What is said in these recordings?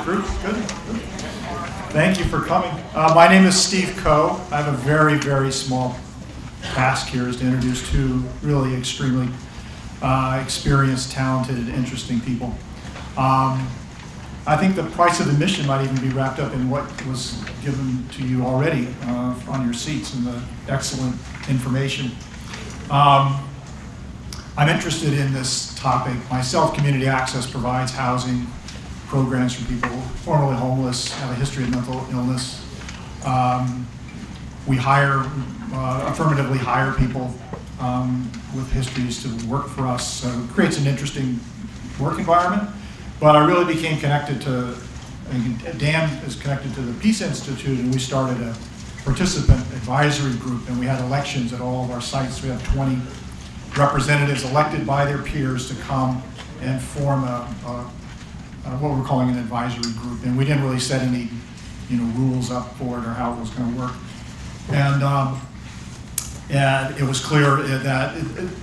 Group, good. Thank you for coming. My name is Steve Coe. I have a very, very small task here is to introduce two really extremely experienced, talented, interesting people. I think the price of admission might even be wrapped up in what was given to you already on your seats and the excellent information. I'm interested in this topic. Myself, Community Access provides housing programs for people formerly homeless, have a history of mental illness. We affirmatively hire people with histories to work for us. So it creates an interesting work environment. But I really became connected to, Dan is connected to the Peace Institute, and we started a participant advisory group, and we had elections at all of our sites. We have 20 representatives elected by their peers to come and form what we're calling an advisory group. And we didn't really set any rules up for it or how it was going to work. And it was clear that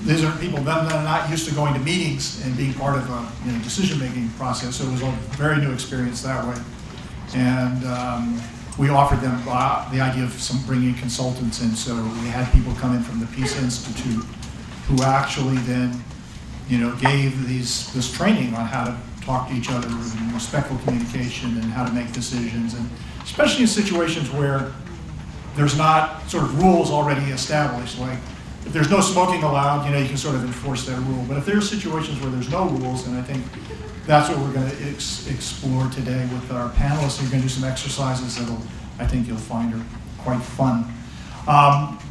these are people that are not used to going to meetings and being part of a decision-making process. So it was a very new experience that way. And we offered them the idea of bringing consultants in. So we had people come in from the Peace Institute who actually then gave this training on how to talk to each other and respectful communication and how to make decisions, and especially in situations where there's not sort of rules already established. Like if there's no smoking allowed, you can sort of enforce that rule. But if there's situations where there's no rules, and I think that's what we're going to explore today with our panelists. We're going to do some exercises that I think you'll find are quite fun.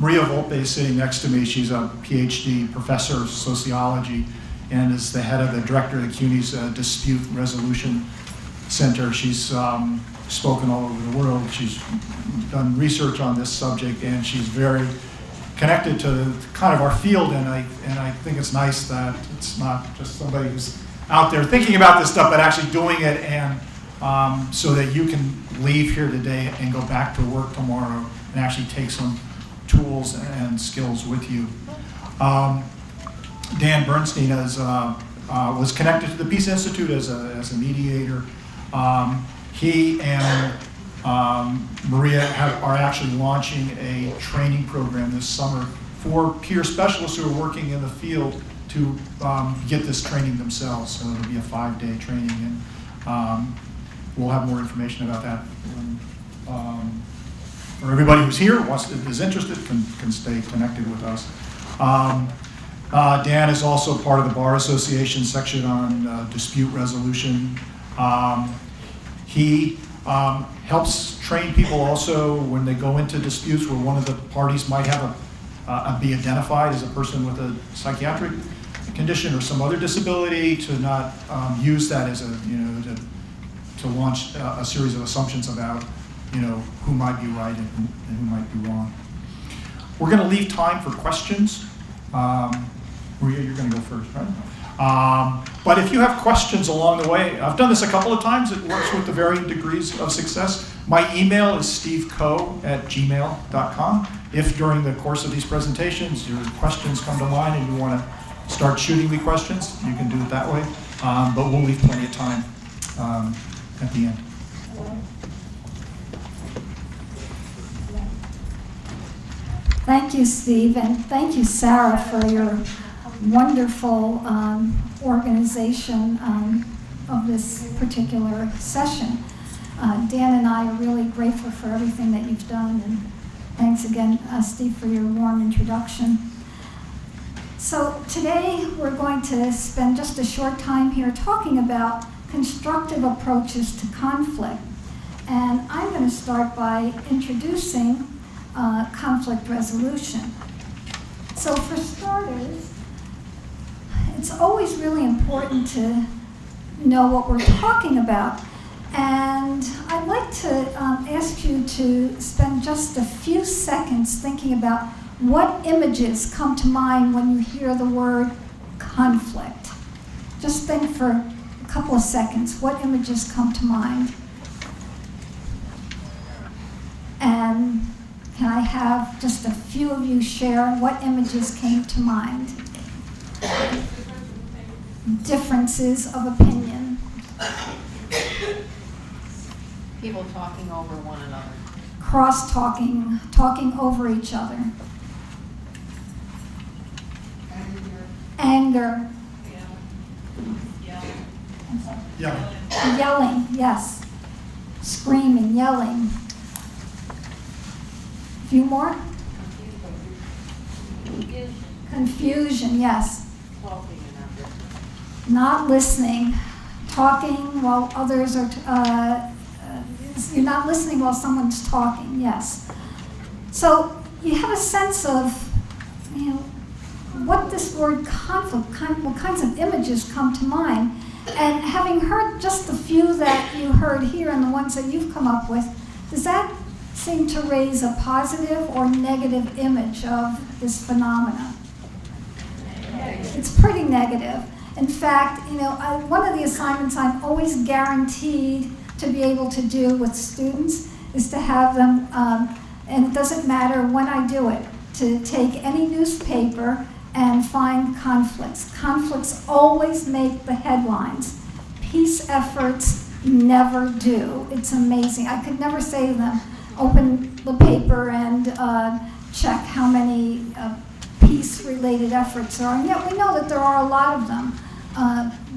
Maria Volpe is sitting next to me. She's a PhD professor of sociology and is the head of the director of the CUNY's Dispute Resolution Center. She's spoken all over the world. She's done research on this subject, and she's very connected to kind of our field. And I think it's nice that it's not just somebody who's out there thinking about this stuff, but actually doing it, and so that you can leave here today and go back to work tomorrow and actually take some tools and skills with you. Dan Berstein was connected to the Peace Institute as a mediator. He and Maria are actually launching a training program this summer for peer specialists who are working in the field to get this training themselves. So it'll be a 5-day training, and we'll have more information about that. For everybody who's here, is interested, can stay connected with us. Dan is also part of the Bar Association section on dispute resolution. He helps train people also when they go into disputes where one of the parties might have be identified as a person with a psychiatric condition or some other disability, to not use that as to launch a series of assumptions about who might be right and who might be wrong. We're going to leave time for questions. Maria, you're going to go first, right? But if you have questions along the way, I've done this a couple of times. It works with the varying degrees of success. My email is stevecoe@gmail.com. If during the course of these presentations your questions come to mind and you want to start shooting me questions, you can do it that way. But we'll leave plenty of time at the end. Thank you, Steve, and thank you, Sarah, for your wonderful organization of this particular session. Dan and I are really grateful for everything that you've done, and thanks again, Steve, for your warm introduction. So today we're going to spend just a short time here talking about constructive approaches to conflict. And I'm going to start by introducing conflict resolution. So for starters, it's always really important to know what we're talking about. And I'd like to ask you to spend just a few seconds thinking about what images come to mind when you hear the word conflict. Just think for a couple of seconds, what images come to mind? And can I have just a few of you share what images came to mind? Differences of opinion. People talking over one another. Cross-talking, talking over each other. Anger. Yeah. Yelling, yes. Screaming, yelling. A few more? Confusion, yes. Not listening. Talking while others are, you're not listening while someone's talking, yes. So you have a sense of, what this word conflict, what kinds of images come to mind. And having heard just the few that you heard here and the ones that you've come up with, does that seem to raise a positive or negative image of this phenomena? It's pretty negative. In fact, one of the assignments I'm always guaranteed to be able to do with students is to have them, and it doesn't matter when I do it, to take any newspaper and find conflicts. Conflicts always make the headlines. Peace efforts never do. It's amazing. I could never say to them, open the paper and check how many peace-related efforts there are. And yet we know that there are a lot of them.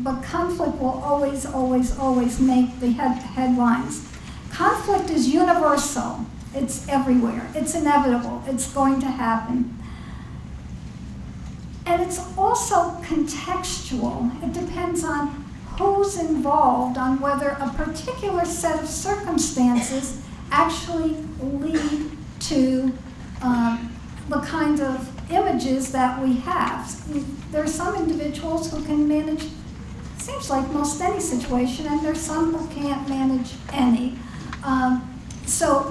But conflict will always, always, always make the headlines. Conflict is universal. It's everywhere. It's inevitable. It's going to happen. And it's also contextual. It depends on who's involved, on whether a particular set of circumstances actually lead to the kind of images that we have. There are some individuals who can manage, seems like most any situation, and there's some who can't manage any. So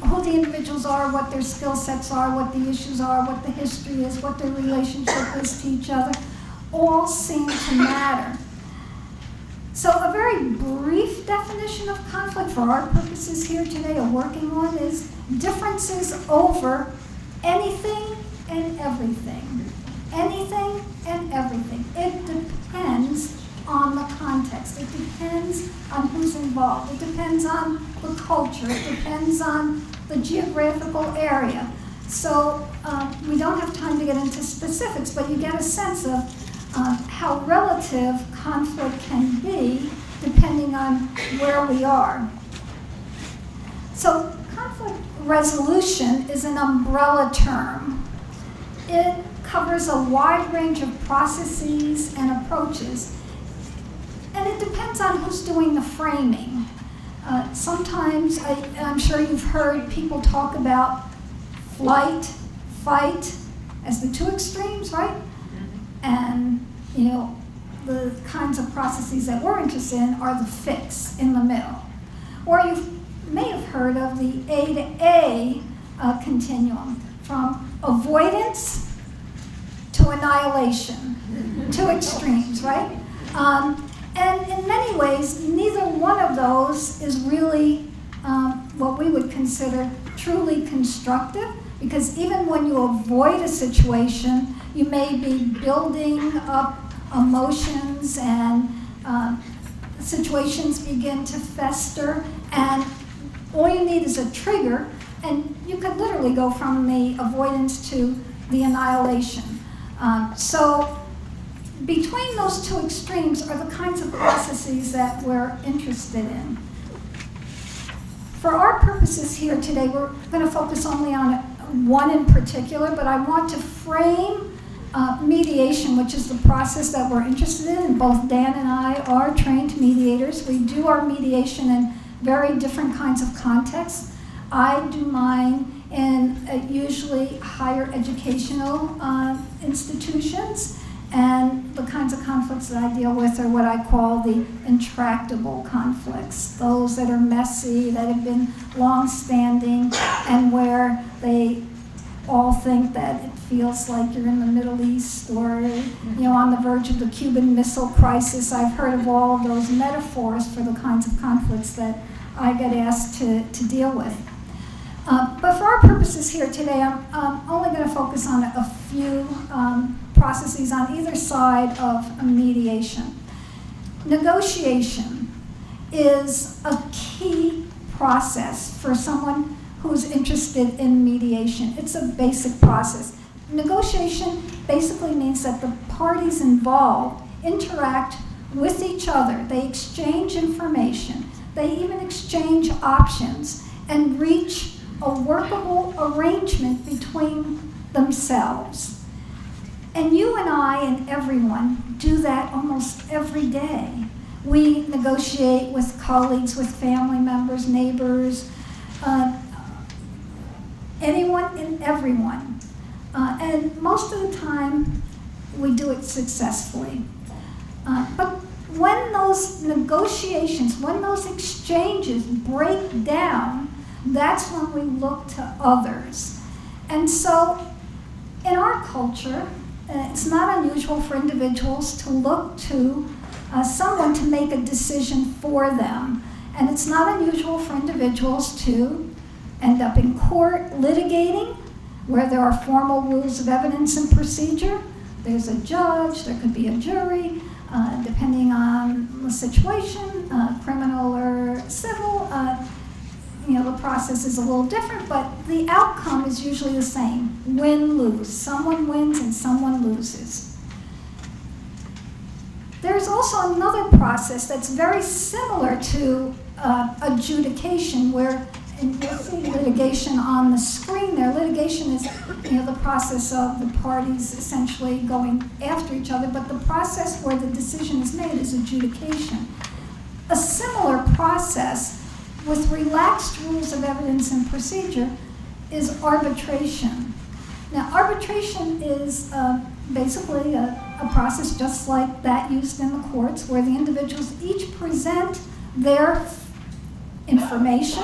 who the individuals are, what their skill sets are, what the issues are, what the history is, what their relationship is to each other, all seem to matter. So a very brief definition of conflict for our purposes here today, or working on, is differences over anything and everything. Anything and everything. It depends on the context. It depends on who's involved. It depends on the culture. It depends on the geographical area. So we don't have time to get into specifics, but you get a sense of how relative conflict can be depending on where we are. So conflict resolution is an umbrella term. It covers a wide range of processes and approaches. And it depends on who's doing the framing. Sometimes, I'm sure you've heard people talk about flight, fight as the two extremes, right? And, the kinds of processes that we're interested in are the fix in the middle. Or you may have heard of the A to A continuum, from avoidance to annihilation, two extremes, right? And in many ways, neither one of those is really what we would consider truly constructive, because even when you avoid a situation, you may be building up emotions and situations begin to fester, and all you need is a trigger, and you could literally go from the avoidance to the annihilation. So between those two extremes are the kinds of processes that we're interested in. For our purposes here today, we're going to focus only on one in particular, but I want to frame mediation, which is the process that we're interested in. And both Dan and I are trained mediators. We do our mediation in very different kinds of contexts. I do mine in usually higher educational institutions, and the kinds of conflicts that I deal with are what I call the intractable conflicts, those that are messy, that have been long-standing, and where they all think that it feels like you're in the Middle East or on the verge of the Cuban Missile Crisis. I've heard of all of those metaphors for the kinds of conflicts that I get asked to deal with. But for our purposes here today, I'm only going to focus on a few processes on either side of a mediation. Negotiation is a key process for someone who's interested in mediation. It's a basic process. Negotiation basically means that the parties involved interact with each other. They exchange information. They even exchange options and reach a workable arrangement between themselves. And you and I and everyone do that almost every day. We negotiate with colleagues, with family members, neighbors, anyone and everyone. And most of the time, we do it successfully. But when those negotiations, when those exchanges break down, that's when we look to others. And so, in our culture, it's not unusual for individuals to look to someone to make a decision for them. And it's not unusual for individuals to end up in court litigating, where there are formal rules of evidence and procedure. There's a judge, there could be a jury, depending on the situation, criminal or civil. The process is a little different, but the outcome is usually the same. Win-lose. Someone wins and someone loses. There's also another process that's very similar to adjudication, where, and you'll see litigation on the screen there. Litigation is the process of the parties essentially going after each other, but the process where the decision is made is adjudication. A similar process with relaxed rules of evidence and procedure is arbitration. Now, arbitration is basically a process just like that used in the courts, where the individuals each present their information,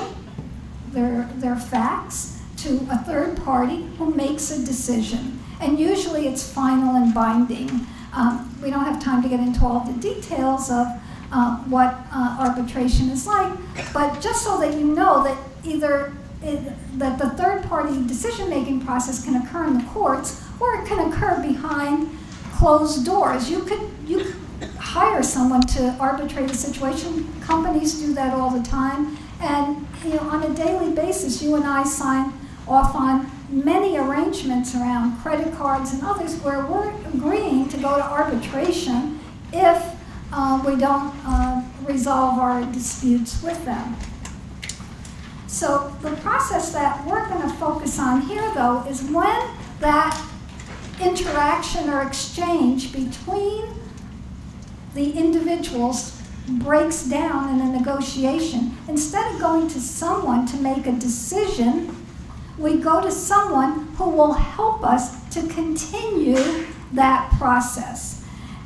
their facts, to a third party who makes a decision. And usually it's final and binding. We don't have time to get into all the details of what arbitration is like, but just so that you know that that the third party decision-making process can occur in the courts, or it can occur behind closed doors. You could hire someone to arbitrate a situation. Companies do that all the time. And on a daily basis, you and I sign off on many arrangements around credit cards and others where we're agreeing to go to arbitration if we don't resolve our disputes with them. So the process that we're going to focus on here, though, is when that interaction or exchange between the individuals breaks down in a negotiation. Instead of going to someone to make a decision, we go to someone who will help us to continue that process.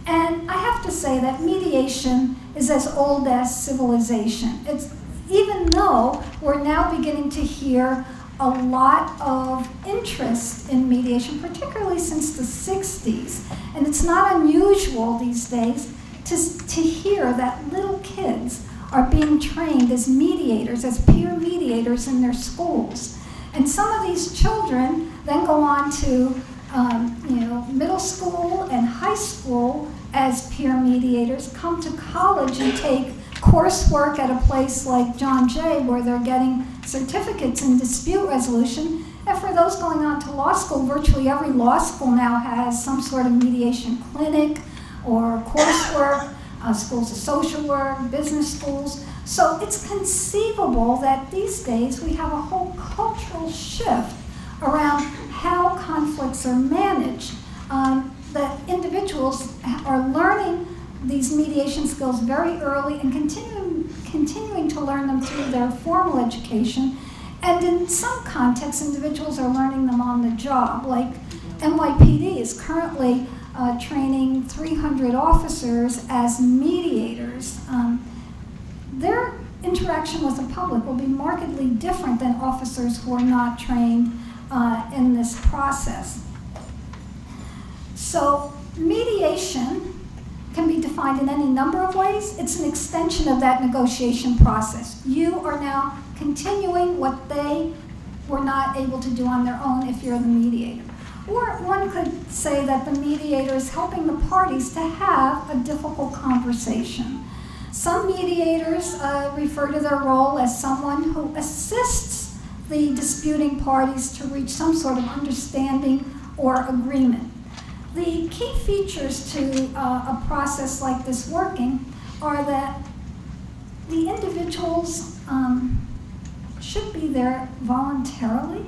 And I have to say that mediation is as old as civilization. Even though we're now beginning to hear a lot of interest in mediation, particularly since the 60s. And it's not unusual these days to hear that little kids are being trained as mediators, as peer mediators in their schools. And some of these children then go on to middle school and high school as peer mediators, come to college and take coursework at a place like John Jay, where they're getting certificates in dispute resolution. And for those going on to law school, virtually every law school now has some sort of mediation clinic or coursework, schools of social work, business schools. So it's conceivable that these days we have a whole cultural shift around how conflicts are managed, that individuals are learning these mediation skills very early and continuing to learn them through their formal education. And in some contexts, individuals are learning them on the job. Like NYPD is currently training 300 officers as mediators. Their interaction with the public will be markedly different than officers who are not trained in this process. So mediation can be defined in any number of ways. It's an extension of that negotiation process. You are now continuing what they were not able to do on their own if you're the mediator. Or one could say that the mediator is helping the parties to have a difficult conversation. Some mediators refer to their role as someone who assists the disputing parties to reach some sort of understanding or agreement. The key features to a process like this working are that the individuals should be there voluntarily.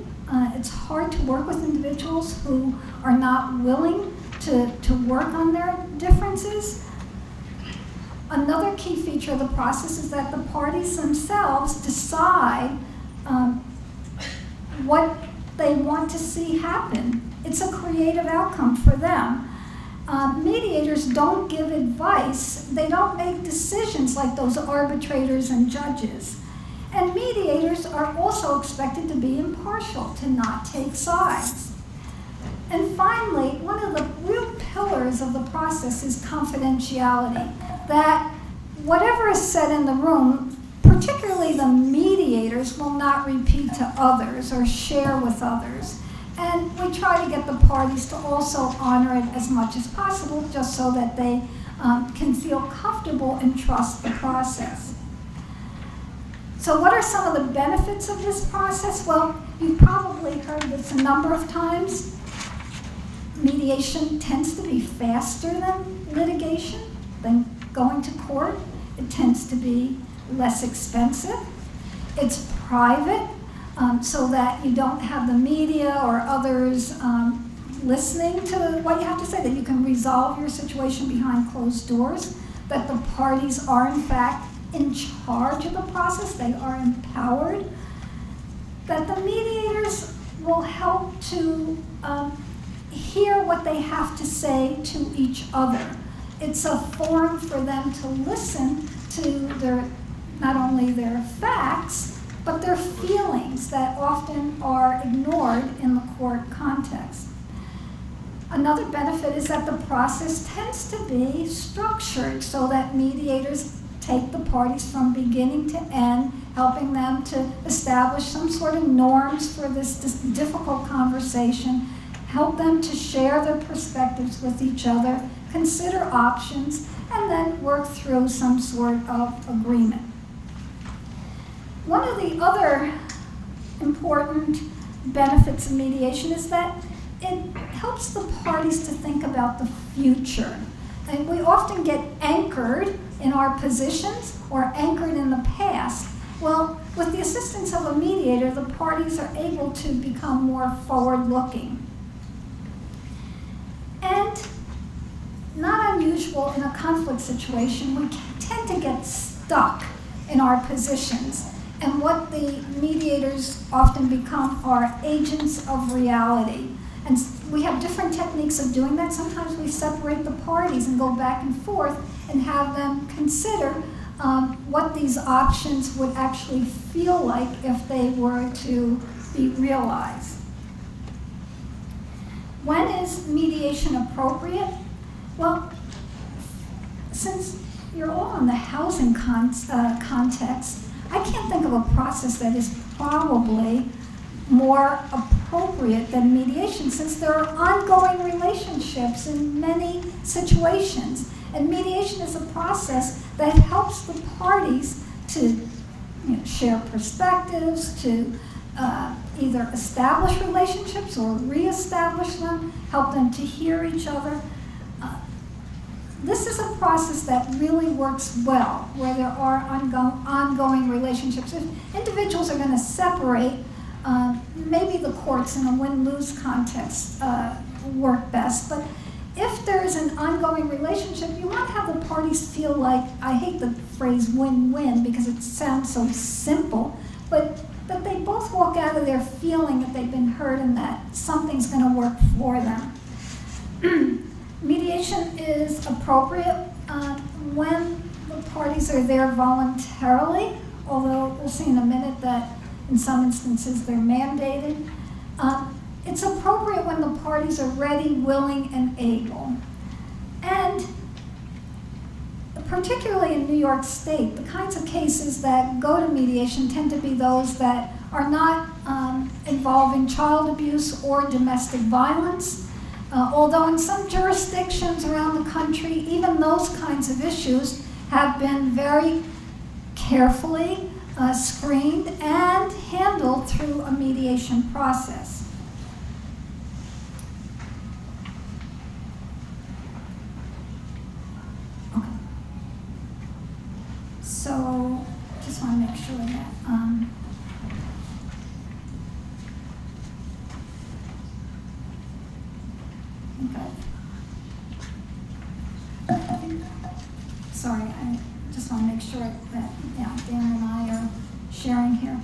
It's hard to work with individuals who are not willing to work on their differences. Another key feature of the process is that the parties themselves decide what they want to see happen. It's a creative outcome for them. Mediators don't give advice. They don't make decisions like those arbitrators and judges. And mediators are also expected to be impartial, to not take sides. And finally, one of the real pillars of the process is confidentiality, that whatever is said in the room, particularly the mediators, will not repeat to others or share with others. And we try to get the parties to also honor it as much as possible, just so that they can feel comfortable and trust the process. So what are some of the benefits of this process? Well, you've probably heard this a number of times. Mediation tends to be faster than litigation, than going to court. It tends to be less expensive. It's private, so that you don't have the media or others listening to what you have to say, that you can resolve your situation behind closed doors, that the parties are in fact in charge of the process, they are empowered, that the mediators will help to hear what they have to say to each other. It's a forum for them to listen to not only their facts, but their feelings that often are ignored in the court context. Another benefit is that the process tends to be structured so that mediators take the parties from beginning to end, helping them to establish some sort of norms for this difficult conversation, help them to share their perspectives with each other, consider options, and then work through some sort of agreement. One of the other important benefits of mediation is that it helps the parties to think about the future. And we often get anchored in our positions or anchored in the past. Well, with the assistance of a mediator, the parties are able to become more forward-looking. And not unusual in a conflict situation, we tend to get stuck in our positions. And what the mediators often become are agents of reality. And we have different techniques of doing that. Sometimes we separate the parties and go back and forth and have them consider what these options would actually feel like if they were to be realized. When is mediation appropriate? Well, since you're all in the housing context, I can't think of a process that is probably more appropriate than mediation, since there are ongoing relationships in many situations. And mediation is a process that helps the parties to share perspectives, to either establish relationships or reestablish them, help them to hear each other. This is a process that really works well, where there are ongoing relationships. If individuals are going to separate, maybe the courts in a win-lose context work best. But if there is an ongoing relationship, you want to have the parties feel like, I hate the phrase win-win because it sounds so simple, but that they both walk out of there feeling that they've been heard and that something's going to work for them. Mediation is appropriate when the parties are there voluntarily, although we'll see in a minute that in some instances they're mandated. It's appropriate when the parties are ready, willing, and able. And particularly in New York State, the kinds of cases that go to mediation tend to be those that are not involving child abuse or domestic violence. Although in some jurisdictions around the country, even those kinds of issues have been very carefully screened and handled through a mediation process. Okay. So, just want to make sure that okay. Sorry, I just want to make sure that, yeah, Dan and I are sharing here.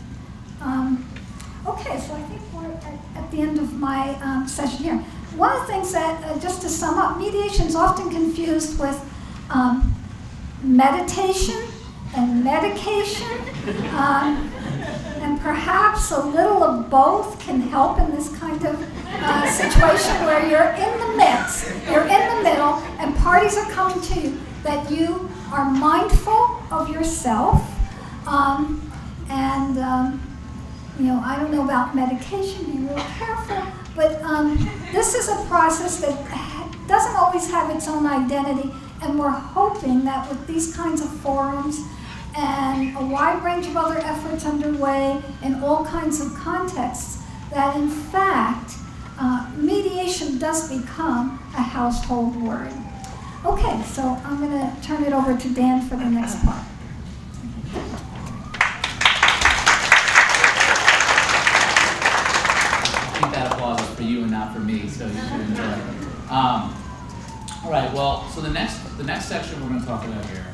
Okay, so I think we're at the end of my session here. One of the things that, just to sum up, mediation is often confused with meditation and medication, and perhaps a little of both can help in this kind of situation where you're in the mix, you're in the middle, and parties are coming to you, that you are mindful of yourself, you know, I don't know about medication, be real careful, but this is a process that doesn't always have its own identity, and we're hoping that with these kinds of forums and a wide range of other efforts underway in all kinds of contexts, that in fact, mediation does become a household word. Okay, so I'm going to turn it over to Dan for the next part. I think that applause is for you and not for me, so you should enjoy it. All right, well, so the next section we're going to talk about here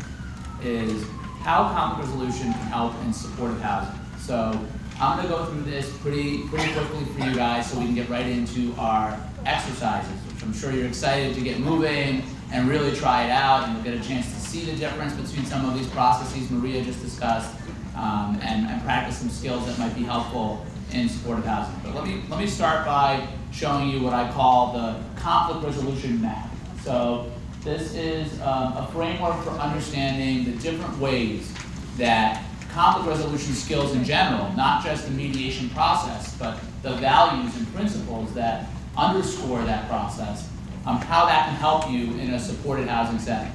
is how conflict resolution can help in supportive housing. So I'm going to go through this pretty quickly for you guys so we can get right into our exercises, which I'm sure you're excited to get moving and really try it out, and you'll get a chance to see the difference between some of these processes Maria just discussed, and practice some skills that might be helpful in supportive housing. But let me start by showing you what I call the conflict resolution map. So this is a framework for understanding the different ways that conflict resolution skills in general, not just the mediation process, but the values and principles that underscore that process, how that can help you in a supported housing setting.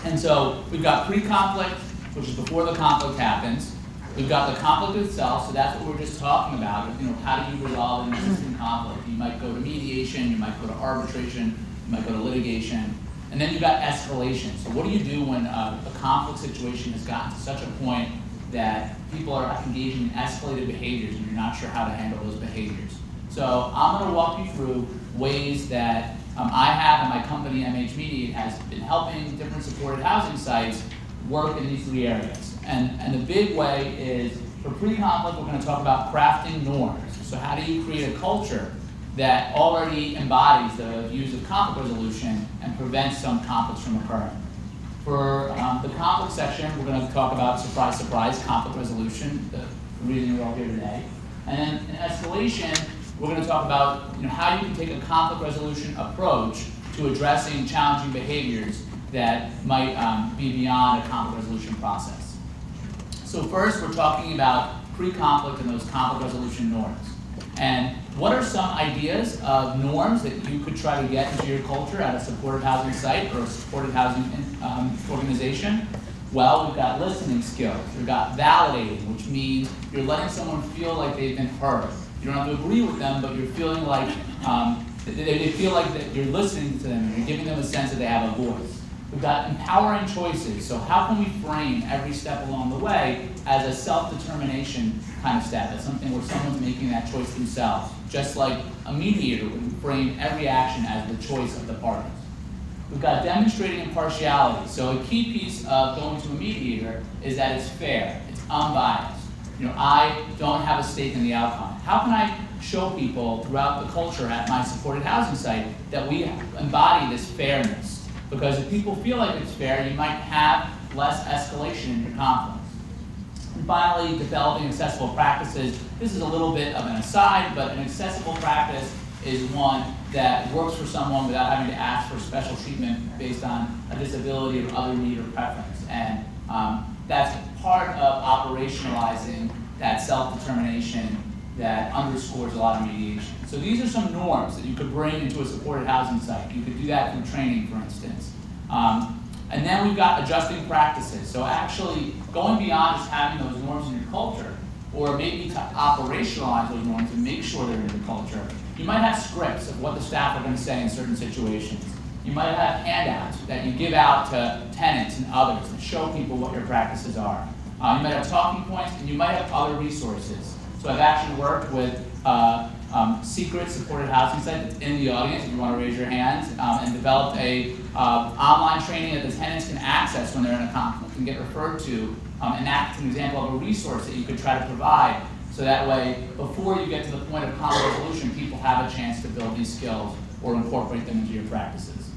And so we've got pre-conflict, which is before the conflict happens. We've got the conflict itself, so that's what we were just talking about. You know, how do you resolve an existing conflict? You might go to mediation, you might go to arbitration, you might go to litigation. And then you've got escalation. So what do you do when a conflict situation has gotten to such a point that people are engaging in escalated behaviors and you're not sure how to handle those behaviors? So I'm going to walk you through ways that I have, and my company, MH Mediate, has been helping different supported housing sites work in these three areas. And the big way is, for pre-conflict, we're going to talk about crafting norms. So how do you create a culture that already embodies the views of conflict resolution and prevents some conflicts from occurring? For the conflict section, we're going to talk about, surprise, surprise, conflict resolution, the reason you're all here today. And then in escalation, we're going to talk about how you can take a conflict resolution approach to addressing challenging behaviors that might be beyond a conflict resolution process. So first, we're talking about pre-conflict and those conflict resolution norms. And what are some ideas of norms that you could try to get into your culture at a supportive housing site or a supportive housing organization? Well, we've got listening skills. We've got validating, which means you're letting someone feel like they've been heard. You don't have to agree with them, but you're feeling like they feel like that you're listening to them and you're giving them a sense that they have a voice. We've got empowering choices. So how can we frame every step along the way as a self-determination kind of step, as something where someone's making that choice themselves, just like a mediator would frame every action as the choice of the parties. We've got demonstrating impartiality. So a key piece of going to a mediator is that it's fair, it's unbiased. I don't have a stake in the outcome. How can I show people throughout the culture at my supported housing site that we embody this fairness? Because if people feel like it's fair, you might have less escalation in your conflicts. And finally, developing accessible practices. This is a little bit of an aside, but an accessible practice is one that works for someone without having to ask for special treatment based on a disability or other need or preference. And that's part of operationalizing that self-determination that underscores a lot of mediation. So these are some norms that you could bring into a supported housing site. You could do that through training, for instance. And then we've got adjusting practices. So actually going beyond just having those norms in your culture, or maybe to operationalize those norms and make sure they're in your culture. You might have scripts of what the staff are going to say in certain situations. You might have handouts that you give out to tenants and others to show people what your practices are. You might have talking points, and you might have other resources. So I've actually worked with Secret Supported Housing Site that's in the audience, if you want to raise your hands, and developed a online training that the tenants can access when they're in a conflict and get referred to, and that's an example of a resource that you could try to provide, so that way, before you get to the point of conflict resolution, people have a chance to build these skills or incorporate them into your practices.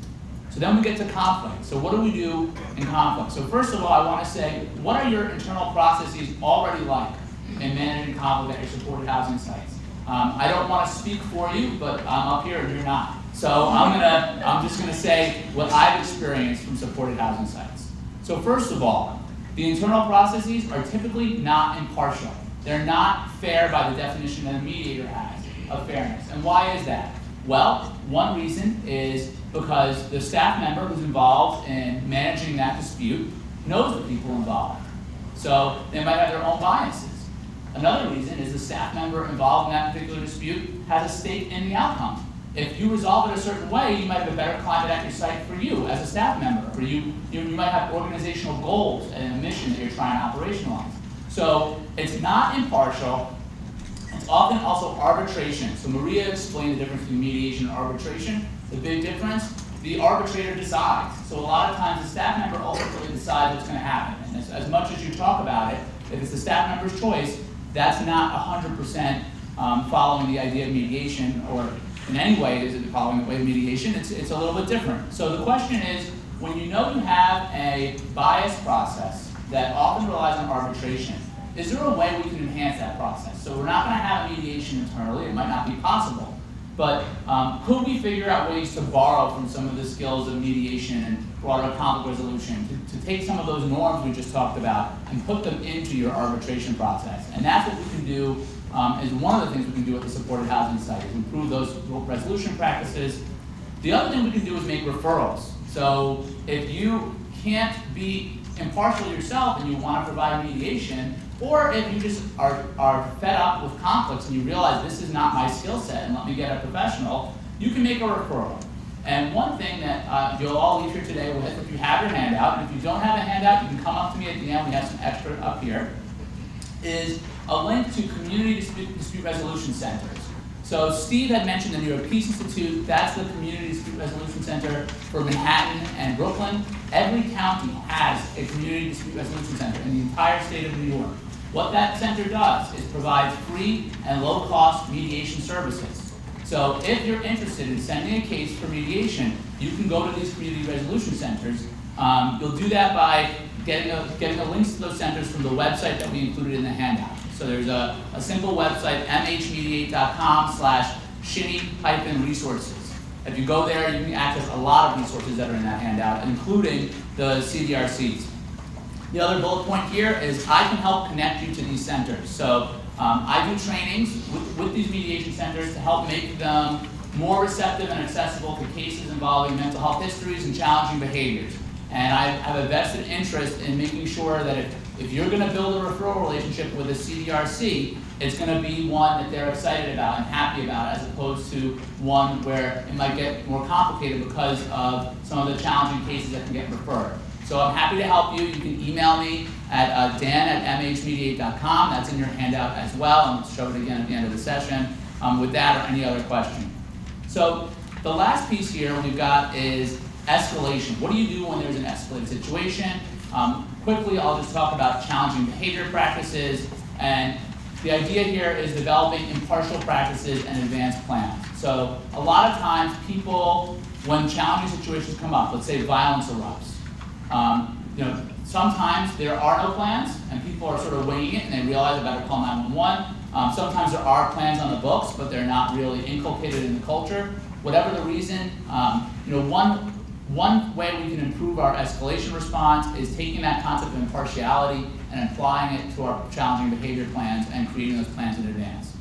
So then we get to conflict. So what do we do in conflict? So first of all, I want to say, what are your internal processes already like in managing conflict at your supported housing sites? I don't want to speak for you, but I'm up here and you're not. So I'm just gonna say what I've experienced from supported housing sites. So first of all, the internal processes are typically not impartial. They're not fair by the definition that a mediator has of fairness. And why is that? Well, one reason is because the staff member who's involved in managing that dispute knows the people involved. So they might have their own biases. Another reason is the staff member involved in that particular dispute has a stake in the outcome. If you resolve it a certain way, you might have a better climate at your site for you as a staff member, or you might have organizational goals and a mission that you're trying to operationalize. So it's not impartial. It's often also arbitration. So Maria explained the difference between mediation and arbitration. The big difference, the arbitrator decides. So a lot of times the staff member ultimately decides what's going to happen. And as much as you talk about it, if it's the staff member's choice, that's not 100% following the idea of mediation, or in any way is it following the way of mediation. It's a little bit different. So the question is, when you know you have a biased process that often relies on arbitration, is there a way we can enhance that process? So we're not going to have a mediation internally. It might not be possible. But could we figure out ways to borrow from some of the skills of mediation and broader conflict resolution, to take some of those norms we just talked about and put them into your arbitration process? And that's what we can do, is one of the things we can do at the supported housing site, is improve those resolution practices. The other thing we can do is make referrals. So if you can't be impartial yourself and you want to provide mediation, or if you just are fed up with conflicts and you realize this is not my skill set and let me get a professional, you can make a referral. And one thing that you'll all leave here today with, if you have your handout, and if you don't have a handout, you can come up to me at the end, we have some extra up here, is a link to community dispute resolution centers. So Steve had mentioned the New York Peace Institute. That's the Community Dispute Resolution Center for Manhattan and Brooklyn. Every county has a Community Dispute Resolution Center in the entire state of New York. What that center does is provide free and low-cost mediation services. So if you're interested in sending a case for mediation, you can go to these community resolution centers. You'll do that by getting the links to those centers from the website that we included in the handout. So there's a simple website, mhmediate.com/Shinny-resources. If you go there, you can access a lot of resources that are in that handout, including the CDRCs. The other bullet point here is I can help connect you to these centers. So I do trainings with these mediation centers to help make them more receptive and accessible to cases involving mental health histories and challenging behaviors. And I have a vested interest in making sure that if you're going to build a referral relationship with a CDRC, it's going to be one that they're excited about and happy about, as opposed to one where it might get more complicated because of some of the challenging cases that can get referred. So I'm happy to help you. You can email me at dan@mhmediate.com. That's in your handout as well, and I'll show it again at the end of the session with that or any other question. So the last piece here we've got is escalation. What do you do when there's an escalated situation? Quickly, I'll just talk about challenging behavior practices, and the idea here is developing impartial practices and advanced plans. So a lot of times people, when challenging situations come up, let's say violence erupts, sometimes there are no plans and people are sort of winging it and they realize I better call 911. Sometimes there are plans on the books, but they're not really inculcated in the culture. Whatever the reason, one way we can improve our escalation response is taking that concept of impartiality and applying it to our challenging behavior plans and creating those plans in advance.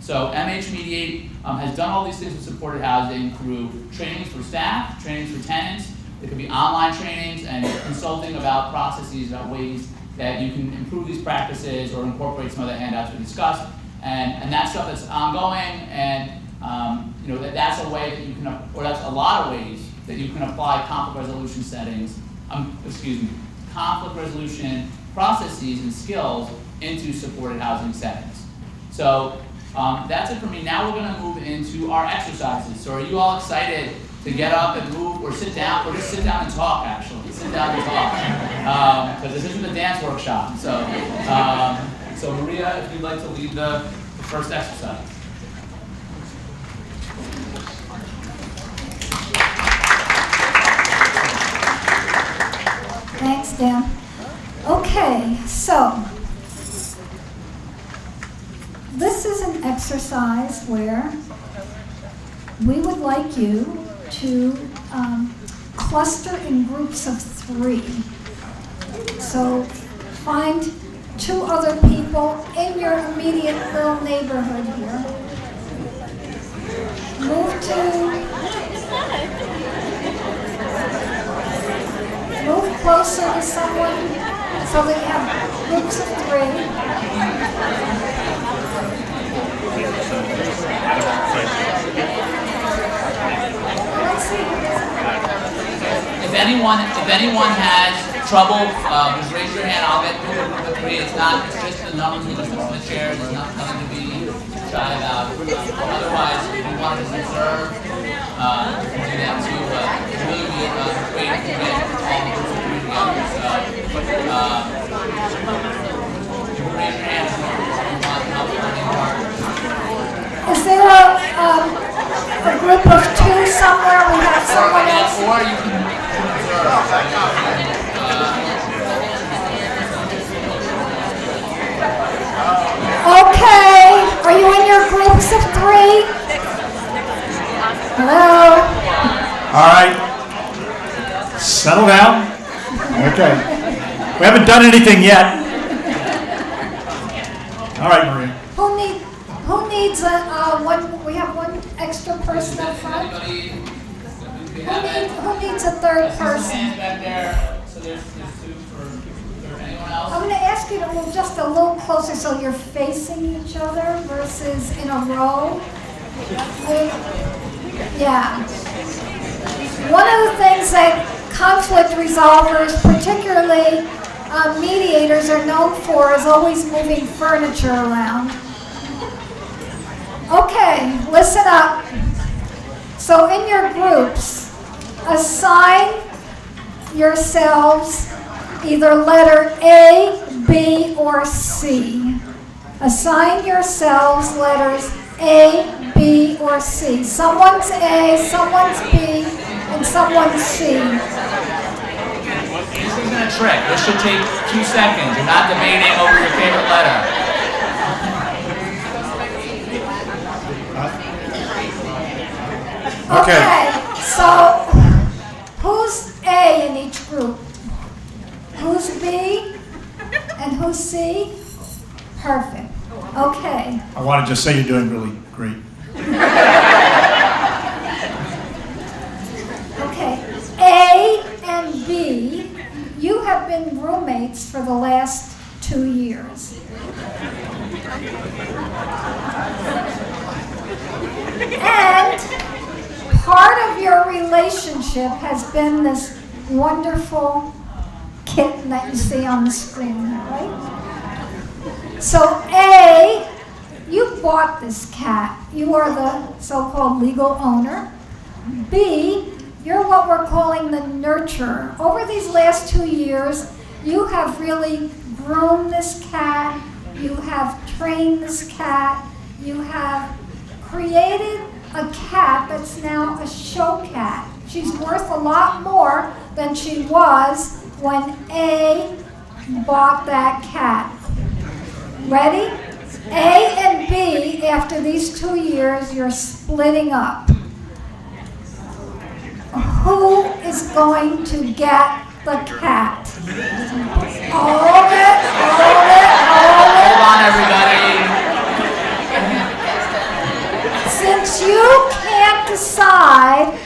So MH Mediate has done all these things with supported housing through trainings for staff, trainings for tenants. It could be online trainings and consulting about processes, about ways that you can improve these practices or incorporate some of the handouts we discussed. And that's stuff that's ongoing, and that's a way that you can, or that's a lot of ways that you can apply conflict resolution settings, conflict resolution processes and skills into supported housing settings. So that's it for me. Now we're going to move into our exercises. So are you all excited to get up and move, or sit down, or just sit down and talk, actually? Sit down and talk. Because this isn't a dance workshop. So Maria, if you'd like to lead the first exercise. Thanks, Dan. Okay, so this is an exercise where we would like you to cluster in groups of 3. So find 2 other people in your immediate little neighborhood here. Move closer to someone so that you have groups of 3. Let's see. If anyone has trouble, just raise your hand. I'll get through the 3. It's just the numbers we just put in the chairs. There's nothing to be shy about. Otherwise, if you want to just observe, you can do that too. But it's really be great to get all the groups of 3 together. So, you can raise your hand if you want help learning more. Is there a group of 2 somewhere? We have someone else. Or you can observe. Okay, are you in your groups of 3? Hello? All right. Settle down. Okay. We haven't done anything yet. All right, Maria. Who needs one? We have one extra person up front. Who needs a 3rd person? Hands back there. So there's 2 for anyone else. I'm going to ask you to move just a little closer so you're facing each other versus in a row. Yeah. One of the things that conflict resolvers, particularly mediators, are known for is always moving furniture around. Okay, listen up. So in your groups, assign yourselves either letter A, B, or C. Assign yourselves letters A, B, or C. Someone's A, someone's B, and someone's C. This isn't a trick. This should take 2 seconds. You're not debating over your favorite letter. Okay, so who's A in each group? Who's B? And who's C? Perfect. Okay. I want to just say you're doing really great. Okay. A and B, you have been roommates for the last 2 years. And part of your relationship has been this wonderful kitten that you see on the screen, right? So A, you bought this cat. You are the so-called legal owner. B, you're what we're calling the nurturer. Over these last 2 years, you have really groomed this cat. You have trained this cat. You have created a cat that's now a show cat. She's worth a lot more than she was when A bought that cat. Ready? A and B, after these 2 years, you're splitting up. Who is going to get the cat? Hold it. Hold on, everybody. Since you can't decide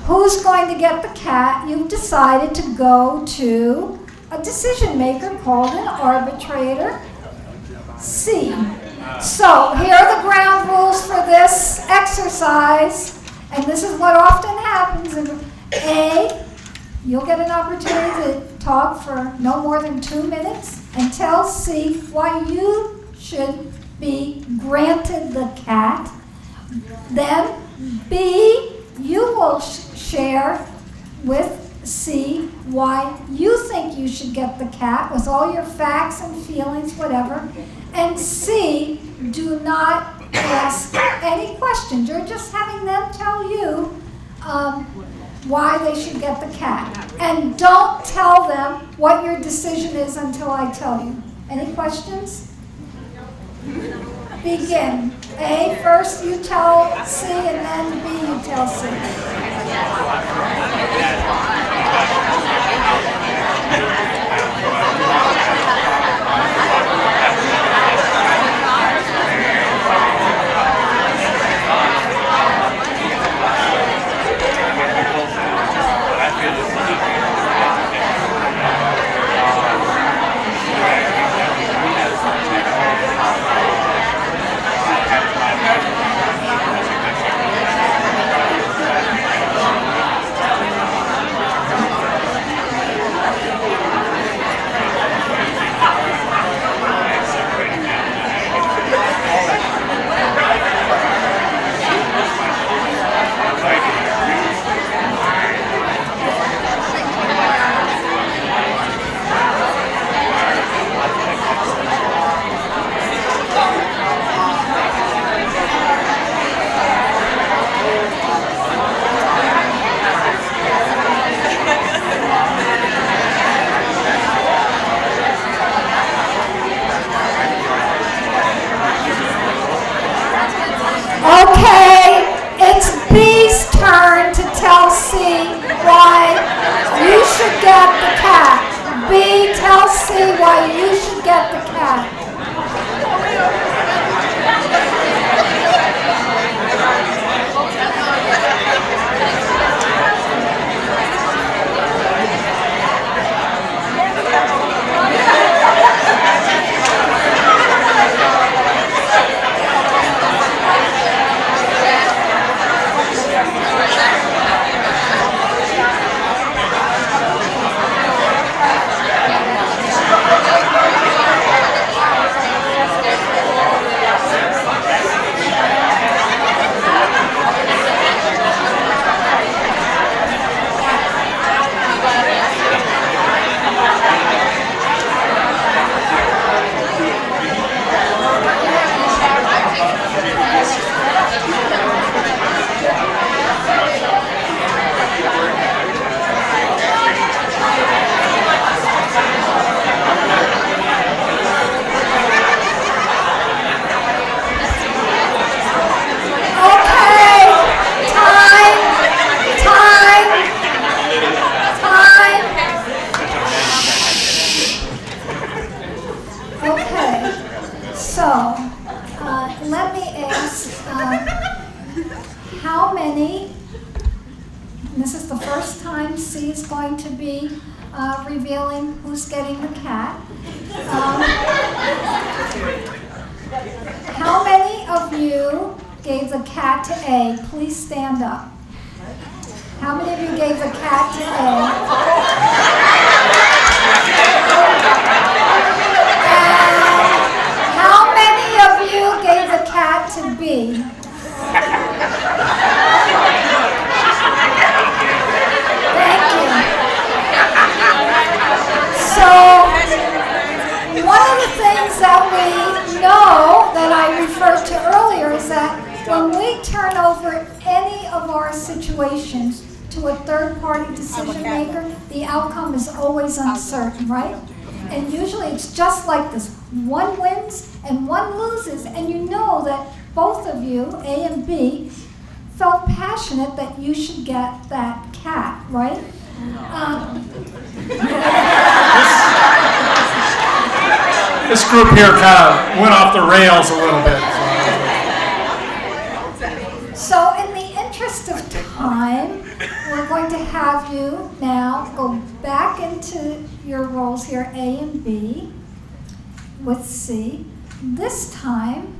who's going trying to get the cat, you've decided to go to a decision maker called an arbitrator, C. So here are the ground rules for this exercise, and this is what often happens. A, you'll get an opportunity to talk for no more than 2 minutes and tell C why you should be granted the cat. Then B, you will share with C why you think you should get the cat with all your facts and feelings, whatever. And C, do not ask any questions. You're just having them tell you why they should get the cat. And don't tell them what your decision is until I tell you. Any questions? Begin. A, first you tell C, and then B, you tell C. Okay, it's B's turn to tell C why you should get the cat. B, tell C why you should get the cat. Revealing who's getting the cat. How many of you gave the cat to A? Please stand up. How many of you gave the cat to A? And how many of you gave the cat to B? Thank you. So, one of the things that we know that I referred to earlier is that when we turn over any of our situations to a third-party decision maker, the outcome is always uncertain, right? And usually it's just like this. One wins and one loses, and you know that both of you, A and B, felt passionate that you should get that cat, right? This group here kind of went off the rails a little bit. So in the interest of time, we're going to have you now go back into your roles here, A and B, with C. This time,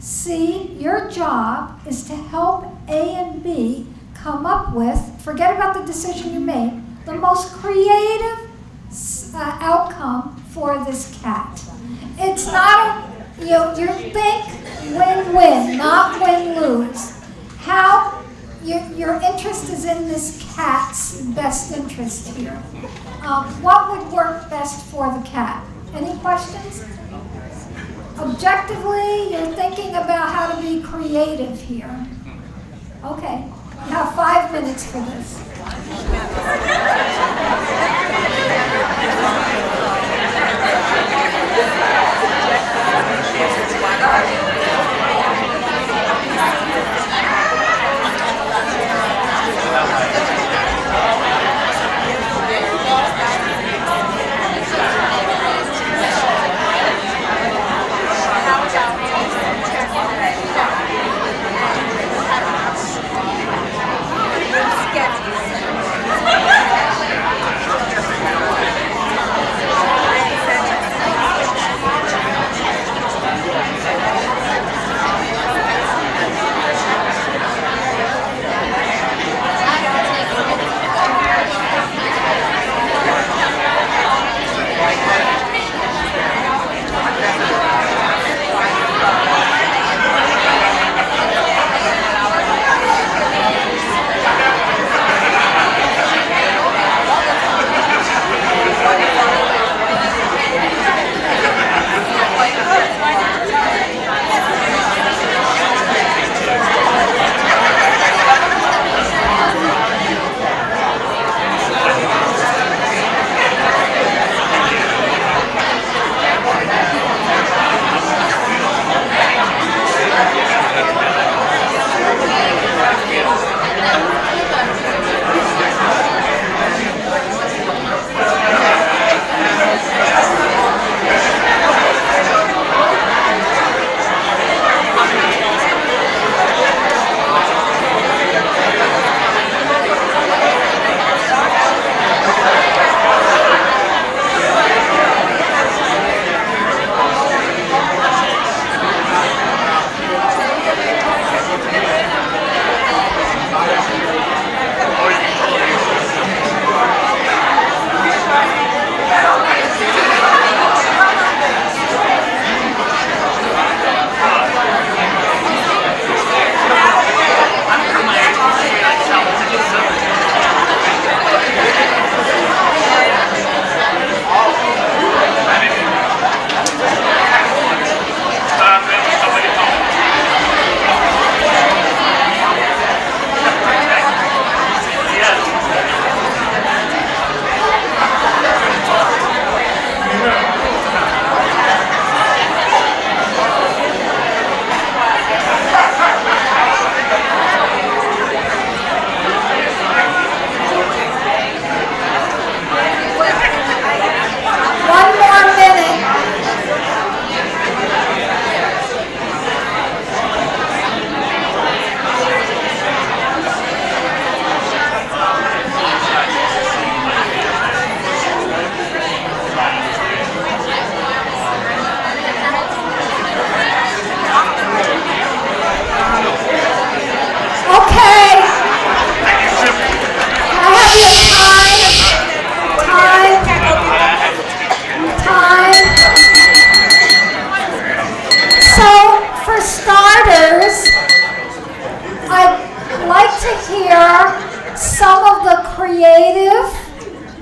C, your job is to help A and B come up with, forget about the decision you made, the most creative outcome for this cat. It's not a, you think win-win, not win-lose. How your interest is in this cat's best interest here. What would work best for the cat? Any questions? Objectively, you're thinking about how to be creative here. Okay, you have 5 minutes for this.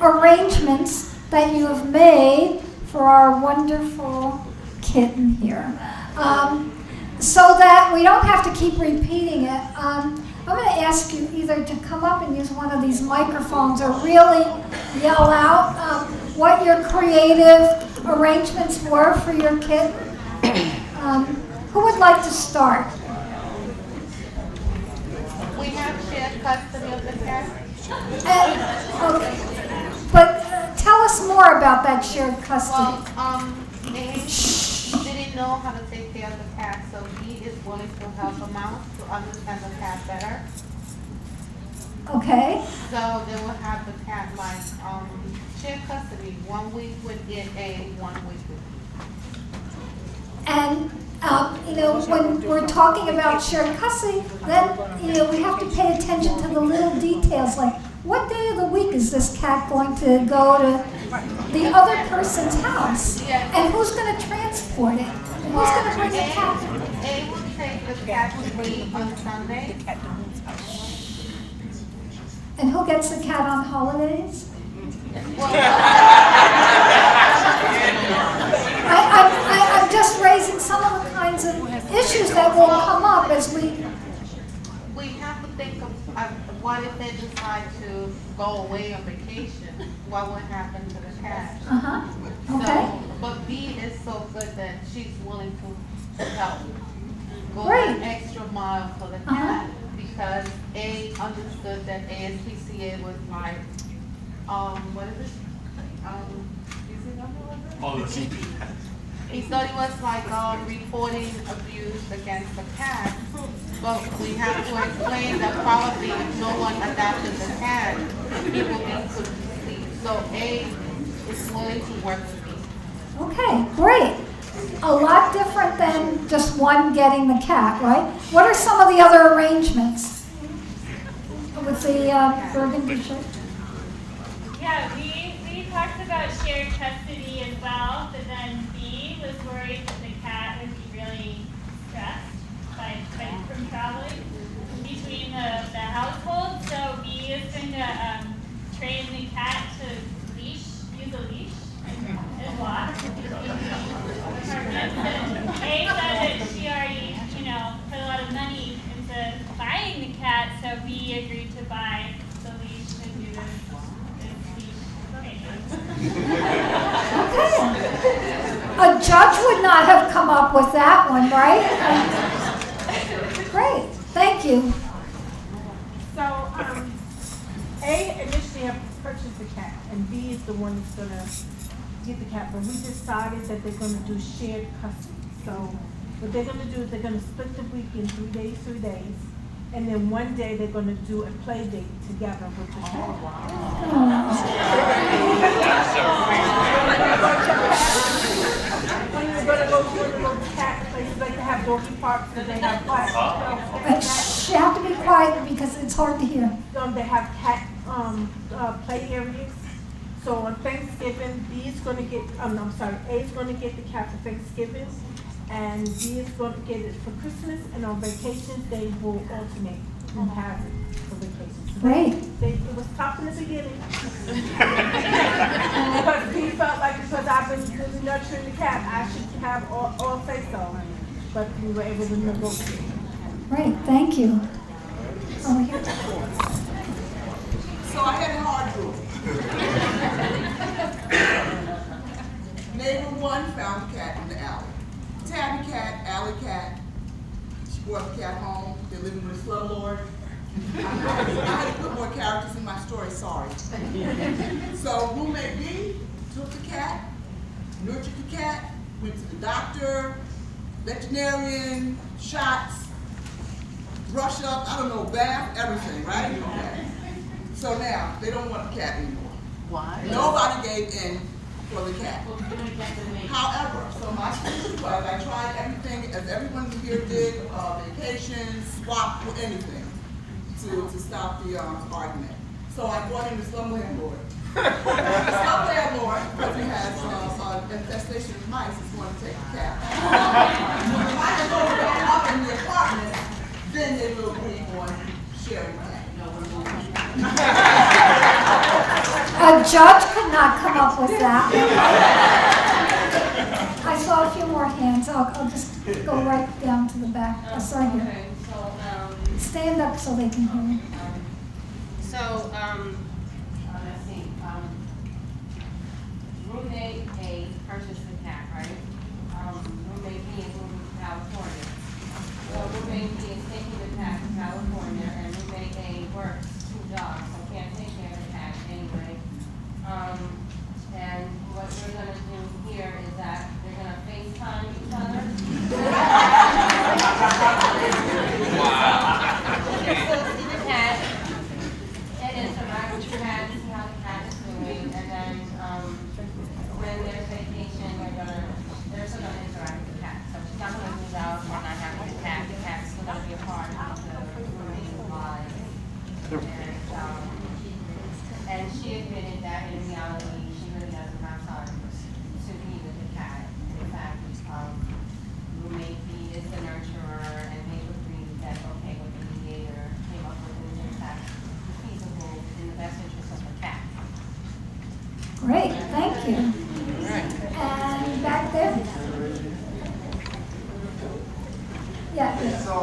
Arrangements that you have made for our wonderful kitten here. So that we don't have to keep repeating it, I'm going to ask you either to come up and use one of these microphones or really yell out what your creative arrangements were for your kitten. Who would like to start? We have shared custody of the cat. Okay. But tell us more about that shared custody. Well, they didn't know how to take care of the cat, so he is willing to help them out to understand the cat better. Okay, So they will have the cat like, shared custody, 1 week with it, A, 1 week with B. and, when we're talking about shared custody, then, we have to pay attention to the little details, like, what day of the week is this cat going to go to the other person's house? Yes. And who's gonna transport it? And who's gonna bring the cat? A will take the cat to B on Sunday. And who gets the cat on holidays? I'm just raising some of the kinds of issues that will come up as we, We have to think of, what if they decide to go away on vacation? What will happen to the cat? okay, So, but B is so good that she's willing to help. Go Great. an extra mile for the cat, because A understood that ASPCA was like, what is it? Is it under what is it? He thought it was like, reporting abuse against the cat, but we have to explain that probably if no one adopted the cat, it will be put to sleep. So A is willing to work with me. okay, great. A lot different than just one getting the cat, right? What are some of the other arrangements with the Burgundy Church? Yeah, we talked about shared custody as well, but then B was worried that the cat would be really stressed from traveling between the households. So B is going to train the cat to use a leash and walk between the apartments. And A said that she already, put a lot of money into buying the cat, so B agreed to buy the leash and do this leash training. Okay. A judge would not have come up with that one, right? Great, thank you. So, A initially have purchased the cat, and B is the one that's gonna get the cat, but we decided that they're gonna do shared custody. So, what they're gonna do is they're gonna split the week in 3 days, and then one day they're gonna do a play date together with the cat. When you're gonna go to a little cat places, like they have doggy parks, and they have class. You have to be quiet because it's hard to hear. They have cat play areas. So on Thanksgiving, B is going to get, A is going to get the cat for Thanksgiving, and B is going to get it for Christmas, and on vacations, they will alternate and have it for vacations. So Great. it was tough in the beginning. But B felt like because I've been really nurturing the cat, I should have all say so. But we were able to negotiate. Great, thank you. Over here. So I had a hard rule. Neighbor one found a cat in the alley. Tabby cat, alley cat. She brought the cat home. They're living with a slumlord. I had to put more characters in my story, sorry. So roommate B took the cat, nurtured the cat, went to the doctor, veterinarian, shots, brush up, bath, everything, right? Okay. So now, they don't want the cat anymore. Why? Nobody gave in for the cat. However, so my solution was, I tried everything, as everyone here did, vacations, swap, anything, to stop the argument. So I brought in the slum landlord. The slum landlord, because he has infestation of mice, is going to take the cat. When the mice go back up in the apartment, then they will agree on sharing the cat. A judge could not come up with that. I saw a few more hands. I'll just go right down to the back. Sorry here. Okay, so, Stand up so they can hear you. let's see, roommate A purchased the cat, right? Roommate B is moving to California. So roommate B is taking the cat to California, and roommate A works 2 jobs, so can't take care of the cat anyway. And what we're gonna do here is that they're gonna FaceTime each other. Wow. You can still see the cat, Thank you. And back there? Yeah. So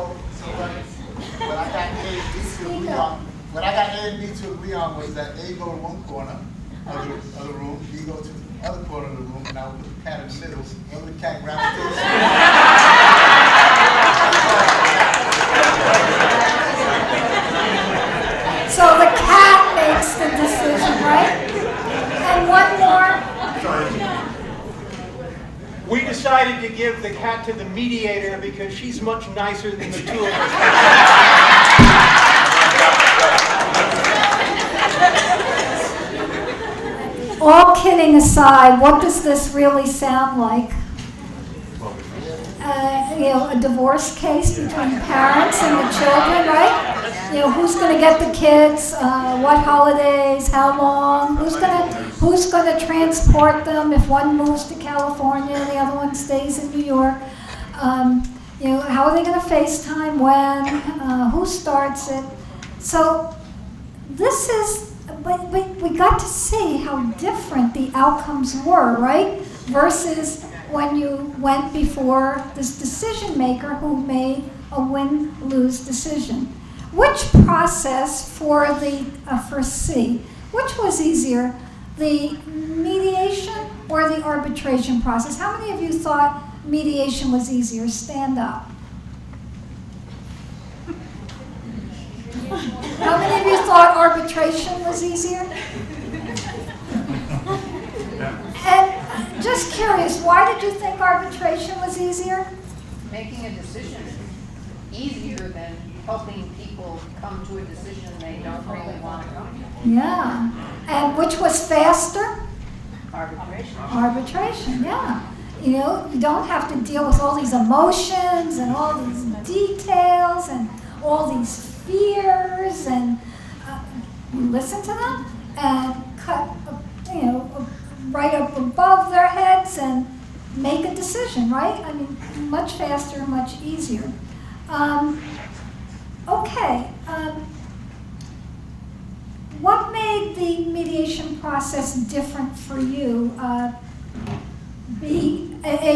what I got A and B to agree on, what I got A and B to agree on was that A go to one corner of the room, B go to the other corner of the room, and I would put the cat in the middle. Wherever the cat gravitates. So the cat makes the decision, right? And one more. We decided to give the cat to the mediator because she's much nicer than the two of us. All kidding aside, what does this really sound like? A divorce case between parents and the children, right? Who's going to get the kids? What holidays? How long? Who's going to transport them if one moves to California and the other one stays in New York? How are they going to FaceTime when? Who starts it? So this is, we got to see how different the outcomes were, right? Versus when you went before this decision maker who made a win-lose decision. Which process for C, which was easier, the mediation or the arbitration process? How many of you thought mediation was easier? Stand up. How many of you thought arbitration was easier? And just curious, why did you think arbitration was easier? Making a decision is easier than helping people come to a decision they don't really want to come to. Yeah. And which was faster? Arbitration. Arbitration, yeah. You don't have to deal with all these emotions and all these details and all these fears, and you listen to them and cut, right up above their heads and make a decision, right? I mean, much faster, much easier. Okay. What made the mediation process different for you? A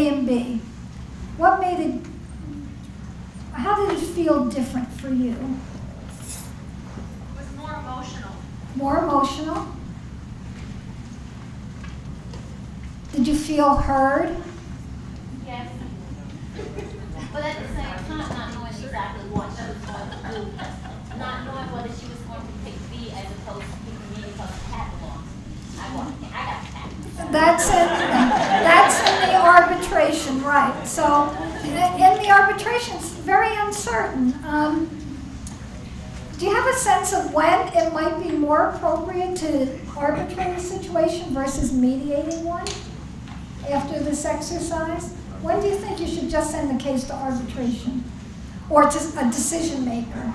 and B. What made it? How did it feel different for you? It was more emotional. More emotional. Did you feel heard? Yes. But at the same time, not knowing exactly what she was going to do, not knowing whether she was going to pick B as opposed to picking me because the cat belongs. I got the cat. That's in the arbitration, right? So in the arbitration, it's very uncertain. Do you have a sense of when it might be more appropriate to arbitrate a situation versus mediating one after this exercise? When do you think you should just send the case to arbitration or to a decision maker?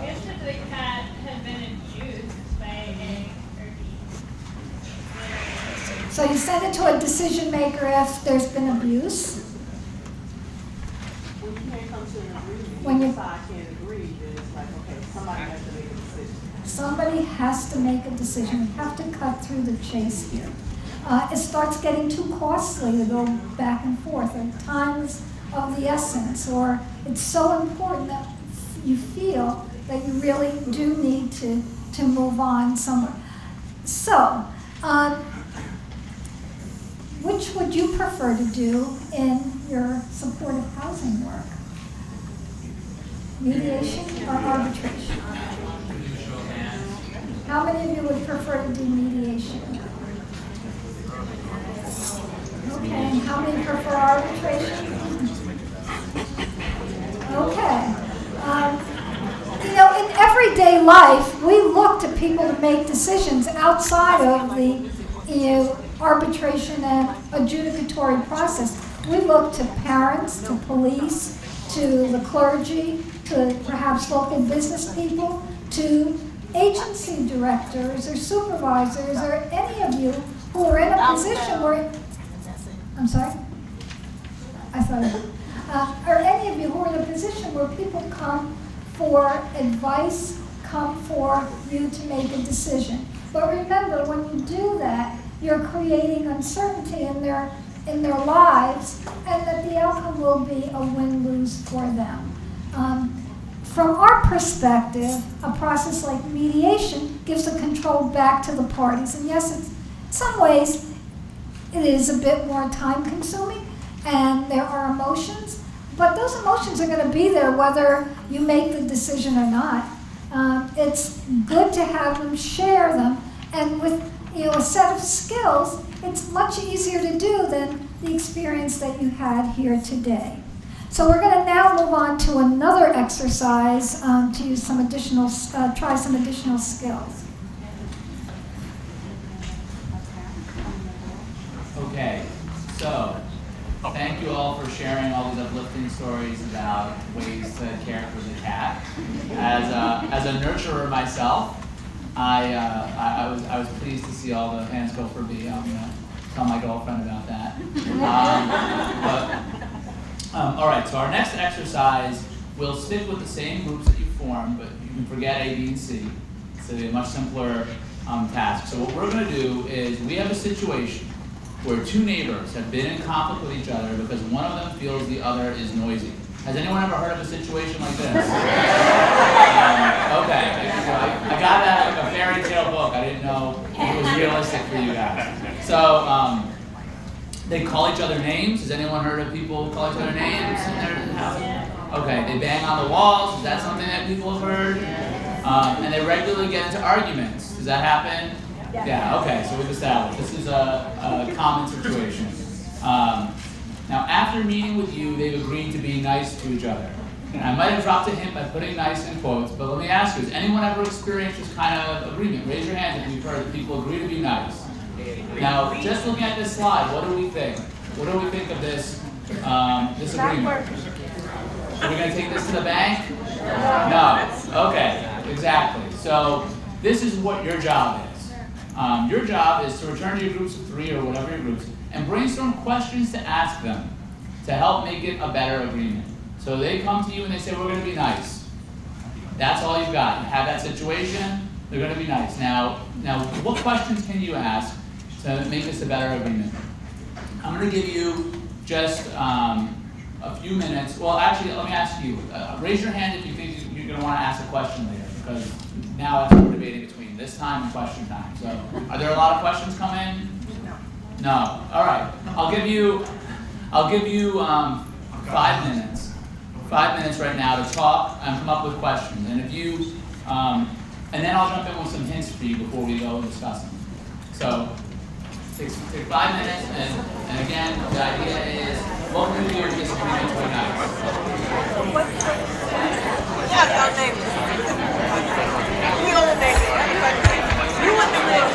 If the cat had been abused by A or B. So you send it to a decision maker if there's been abuse? When you can't come to an agreement, When you- the side can't agree, then it's like, okay, somebody has to make a decision. Somebody has to make a decision. We have to cut through the chase here. It starts getting too costly to go back and forth, or time is of the essence, or it's so important that you feel that you really do need to move on somewhere. So, which would you prefer to do in your supportive housing work? Mediation or arbitration? How many of you would prefer to do mediation? Okay, and how many prefer arbitration? Okay. In everyday life, we look to people to make decisions outside of the arbitration and adjudicatory process. We look to parents, to police, to the clergy, to perhaps local business people, to agency directors or supervisors, or any of you who are in a position where, I'm sorry? I thought, or any of you who are in a position where people come for advice, come for you to make a decision. But remember, when you do that, you're creating uncertainty in their lives, and that the outcome will be a win-lose for them. From our perspective, a process like mediation gives the control back to the parties. And yes, in some ways, it is a bit more time-consuming, and there are emotions, but those emotions are going to be there whether you make the decision or not. It's good to have them share them, and with a set of skills, it's much easier to do than the experience that you had here today. So we're going to now move on to another exercise to use some additional, try some additional skills. Okay, so thank you all for sharing all these uplifting stories about ways to care for the cat. As a nurturer myself, I was pleased to see all the hands go for me. I'm gonna tell my girlfriend about that. All right, so our next exercise, we'll stick with the same groups that you formed, but you can forget A, B, and C. It's a much simpler task. So what we're going to do is we have a situation where two neighbors have been in conflict with each other because one of them feels the other is noisy. Has anyone ever heard of a situation like this? Okay, I got that like a fairy tale book. I didn't know it was realistic for you guys. So they call each other names. Has anyone heard of people call each other names in their house? Okay, they bang on the walls. Is that something that people have heard? And they regularly get into arguments. Does that happen? Yeah, okay, so we've established this is a common situation. Now, after meeting with you, they've agreed to be nice to each other. And I might have dropped a hint by putting nice in quotes, but let me ask you, has anyone ever experienced this kind of agreement? Raise your hand if you've heard that people agree to be nice. Now, just looking at this slide, what do we think? What do we think of this, this agreement? Are we going to take this to the bank? No. Okay, exactly. So this is what your job is. Your job is to return to your groups of 3 or whatever your groups and brainstorm questions to ask them to help make it a better agreement. So they come to you and they say, we're going to be nice. That's all you've got. You have that situation, they're going to be nice. Now, what questions can you ask to make this a better agreement? I'm going to give you just a few minutes. Well, actually, let me ask you. Raise your hand if you think you're going to want to ask a question later, because now we're debating between this time and question time. So, are there a lot of questions coming? No. All right. I'll give you 5 minutes. 5 minutes right now to talk and come up with questions. And if you, and then I'll jump in with some hints for you before we go and discuss them. So, take 5 minutes, and again, the idea is, what can we do with this agreement to be nice? Yeah, your name. We all name it. You want the name.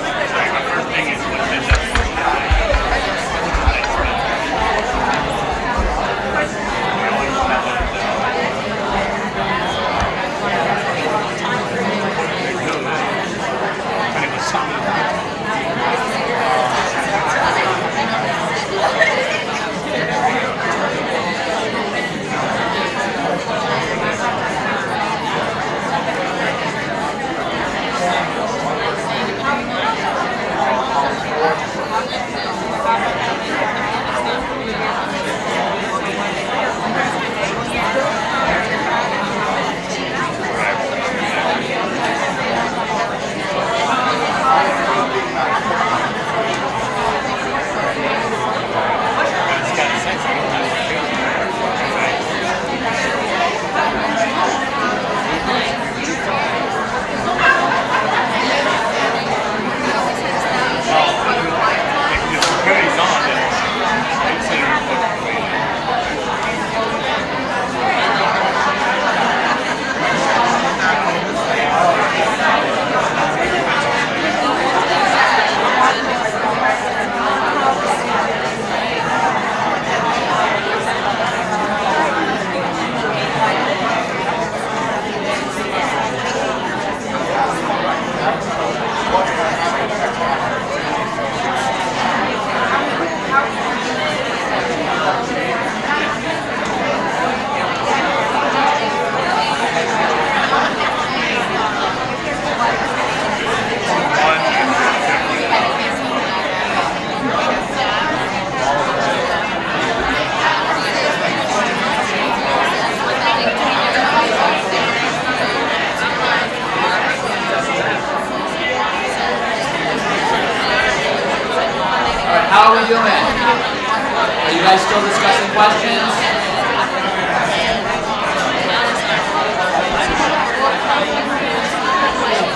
are we doing? Are you guys still discussing questions?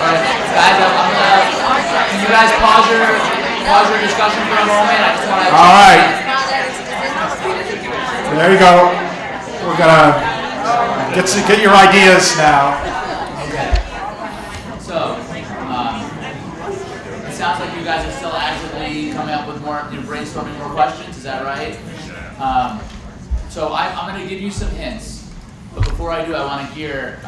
Alright, guys, can you guys pause your discussion for a moment? I just want to. All right. There you go. We're gonna get your ideas now. Okay. So, it sounds like you guys are still actively coming up with more, brainstorming more questions. Is that right? So I'm going to give you some hints, but before I do, I want to hear,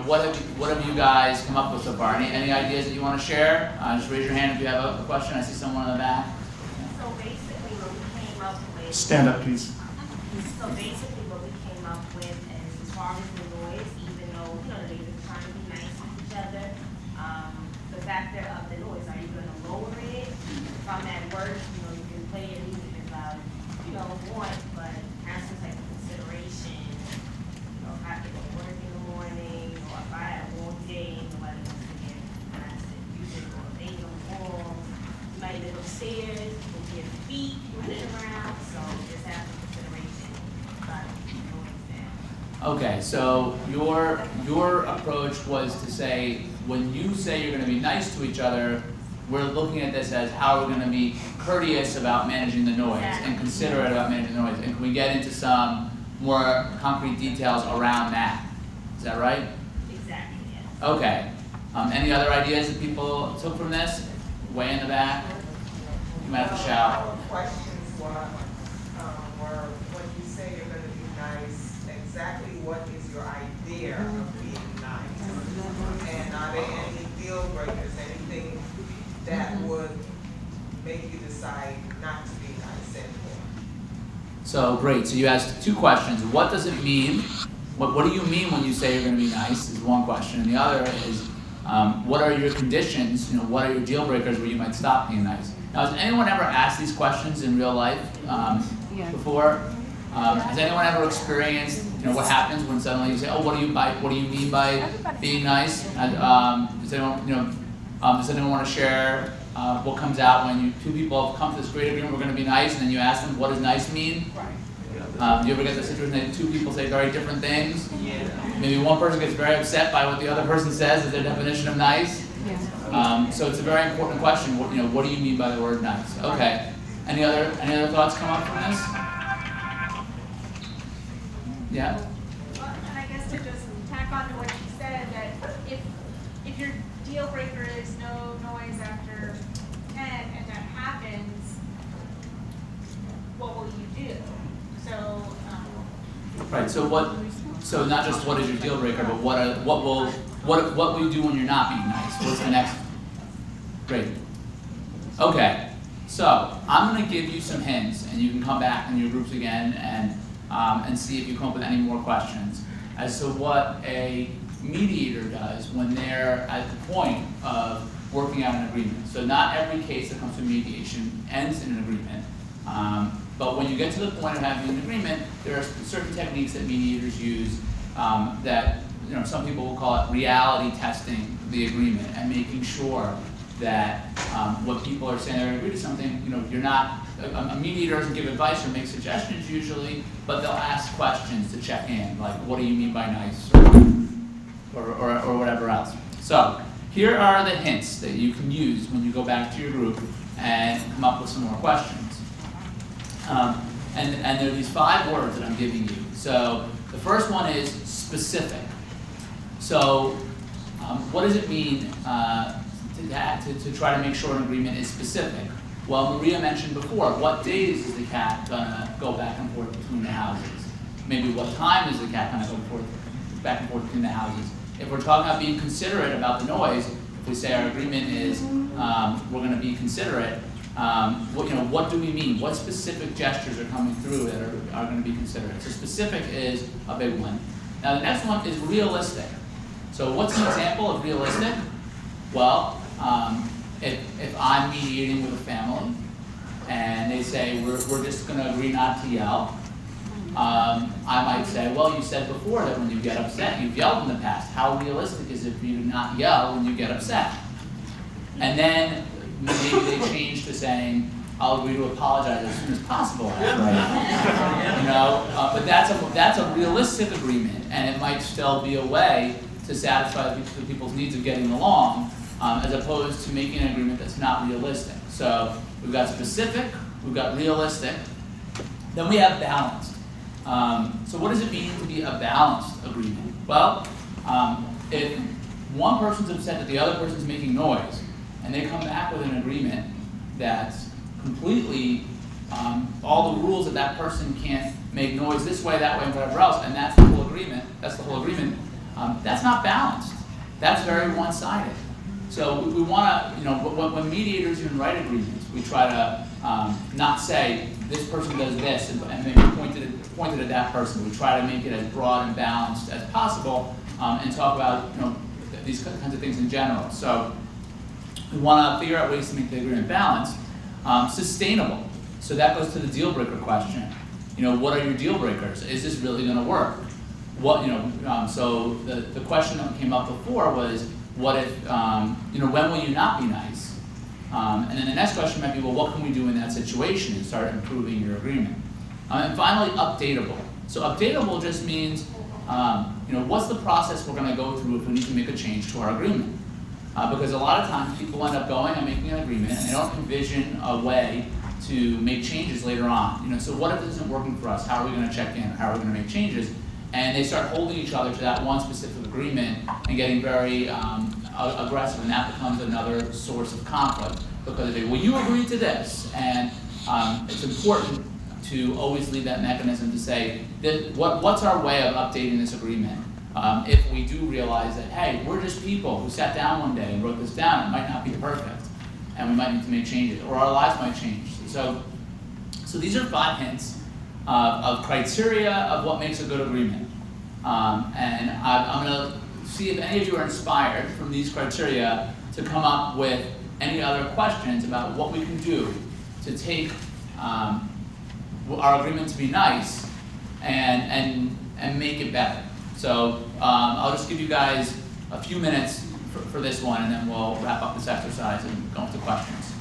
what have you guys come up with so far? Any ideas that you want to share? Just raise your hand if you have a question. I see someone in the back. So basically, what we came up with. Stand up, please. So basically, what we came up with is as far as the noise, even though they were trying to be nice to each other, the factor of the noise. Are you going to lower it? If I'm at work, you can play your music as loud as you want, but have some type of consideration. If I have to go to work in the morning, or if I have a long day, nobody wants to hear constant music or things on the wall. You might live upstairs, you can hear the feet running around, so just have some consideration about noise there. Okay, so your approach was to say, when you say you're going to be nice to each other, we're looking at this as how we're going to be courteous about managing the noise and considerate about managing the noise. And can we get into some more concrete details around that? Is that right? Exactly, yes. Okay. Any other ideas that people took from this? Way in the back? You might have to shout. Our questions were when you say you're going to be nice, exactly what is your idea of being nice? And are there any deal breakers, anything that would make you decide not to be nice anymore? So great. So you asked two questions. What does it mean? What do you mean when you say you're going to be nice is one question. And the other is, what are your conditions? What are your deal breakers where you might stop being nice? Now, has anyone ever asked these questions in real life before? Has anyone ever experienced, what happens when suddenly you say, "Oh, what do you mean by being nice?" Does anyone want to share what comes out when two people have come to this great agreement, we're going to be nice, and then you ask them, what does nice mean? Do you ever get the situation that two people say very different things? Yeah. Maybe one person gets very upset by what the other person says as their definition of nice. So it's a very important question. What do you mean by the word nice? Okay. Any other thoughts come up from this? Yeah. Well, and I guess to just tack on to what you said, that if your deal breaker is no noise after 10 and that happens, what will you do? So. Right. So not just what is your deal breaker, but what will you do when you're not being nice? What's the next? Great. Okay. So I'm going to give you some hints, and you can come back in your groups again and see if you come up with any more questions as to what a mediator does when they're at the point of working out an agreement. So not every case that comes to mediation ends in an agreement. But when you get to the point of having an agreement, there are certain techniques that mediators use that some people will call it reality testing the agreement and making sure that what people are saying they're going to agree to something. You're not a mediator doesn't give advice or make suggestions usually, but they'll ask questions to check in, like what do you mean by nice or whatever else. So here are the hints that you can use when you go back to your group and come up with some more questions. And there are these 5 words that I'm giving you. So the first one is specific. So what does it mean to try to make sure an agreement is specific? Well, Maria mentioned before, what days is the cat gonna go back and forth between the houses? Maybe what time is the cat gonna go back and forth between the houses? If we're talking about being considerate about the noise, if we say our agreement is we're gonna be considerate, what do we mean? What specific gestures are coming through that are going to be considered? So specific is a big one. Now the next one is realistic. So what's an example of realistic? Well, if I'm mediating with a family and they say we're just going to agree not to yell, I might say, well, you said before that when you get upset, you've yelled in the past. How realistic is it for you to not yell when you get upset? And then maybe they change to saying, I'll agree to apologize as soon as possible. You know, but that's a realistic agreement, and it might still be a way to satisfy the people's needs of getting along, as opposed to making an agreement that's not realistic. So we've got specific, we've got realistic, then we have balanced. So what does it mean to be a balanced agreement? Well, if one person's upset that the other person's making noise, and they come back with an agreement that's completely, all the rules that that person can't make noise this way, that way, and whatever else, and that's the whole agreement, that's not balanced. That's very one-sided. So we want to, you know, when mediators even write agreements, we try to not say, this person does this, and maybe pointed at that person. We try to make it as broad and balanced as possible, and talk about, you know, these kinds of things in general. So we want to figure out ways to make the agreement balanced. Sustainable. So that goes to the deal breaker question. You know, what are your deal breakers? Is this really going to work? What, you know, so the question that came up before was, what if, you know, when will you not be nice? And then the next question might be, well, what can we do in that situation and start improving your agreement? And finally, updatable. So updatable just means, you know, what's the process we're going to go through if we need to make a change to our agreement? Because a lot of times people end up going and making an agreement and they don't envision a way to make changes later on. You know, so what if this isn't working for us? How are we going to check in? How are we going to make changes? And they start holding each other to that one specific agreement and getting very aggressive, and that becomes another source of conflict. Because they, well, you agreed to this, and it's important to always leave that mechanism to say, what's our way of updating this agreement? If we do realize that, hey, we're just people who sat down one day and wrote this down, it might not be perfect, and we might need to make changes, or our lives might change. So these are 5 hints of criteria of what makes a good agreement. And I'm going to see if any of you are inspired from these criteria to come up with any other questions about what we can do to take our agreement to be nice and make it better. So I'll just give you guys a few minutes for this one, and then we'll wrap up this exercise and go into questions.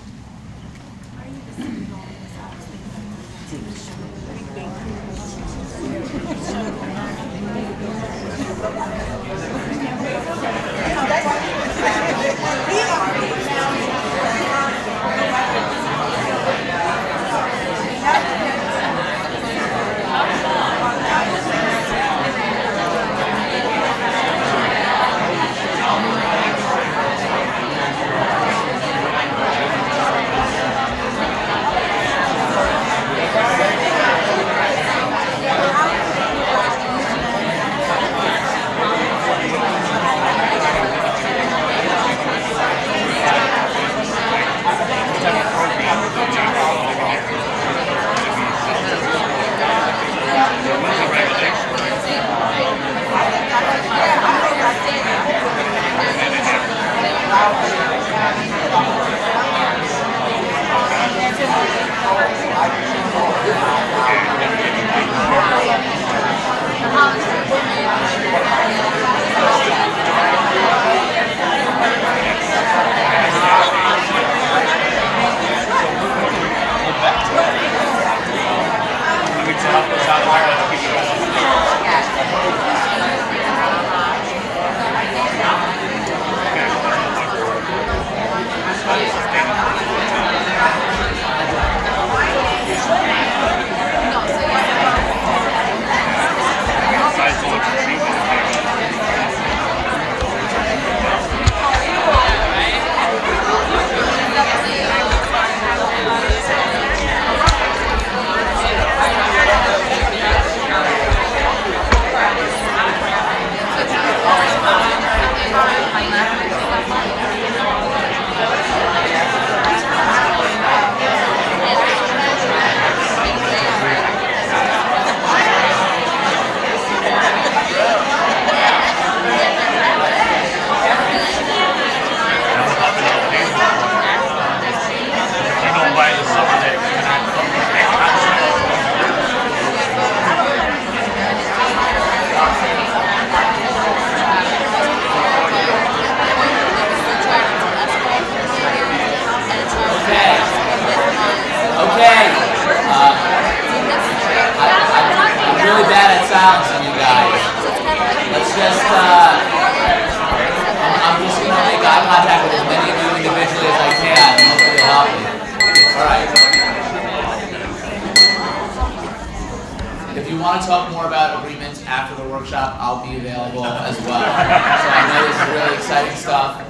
want to talk more about agreements after the workshop, I'll be available as well. So I know this is really exciting stuff.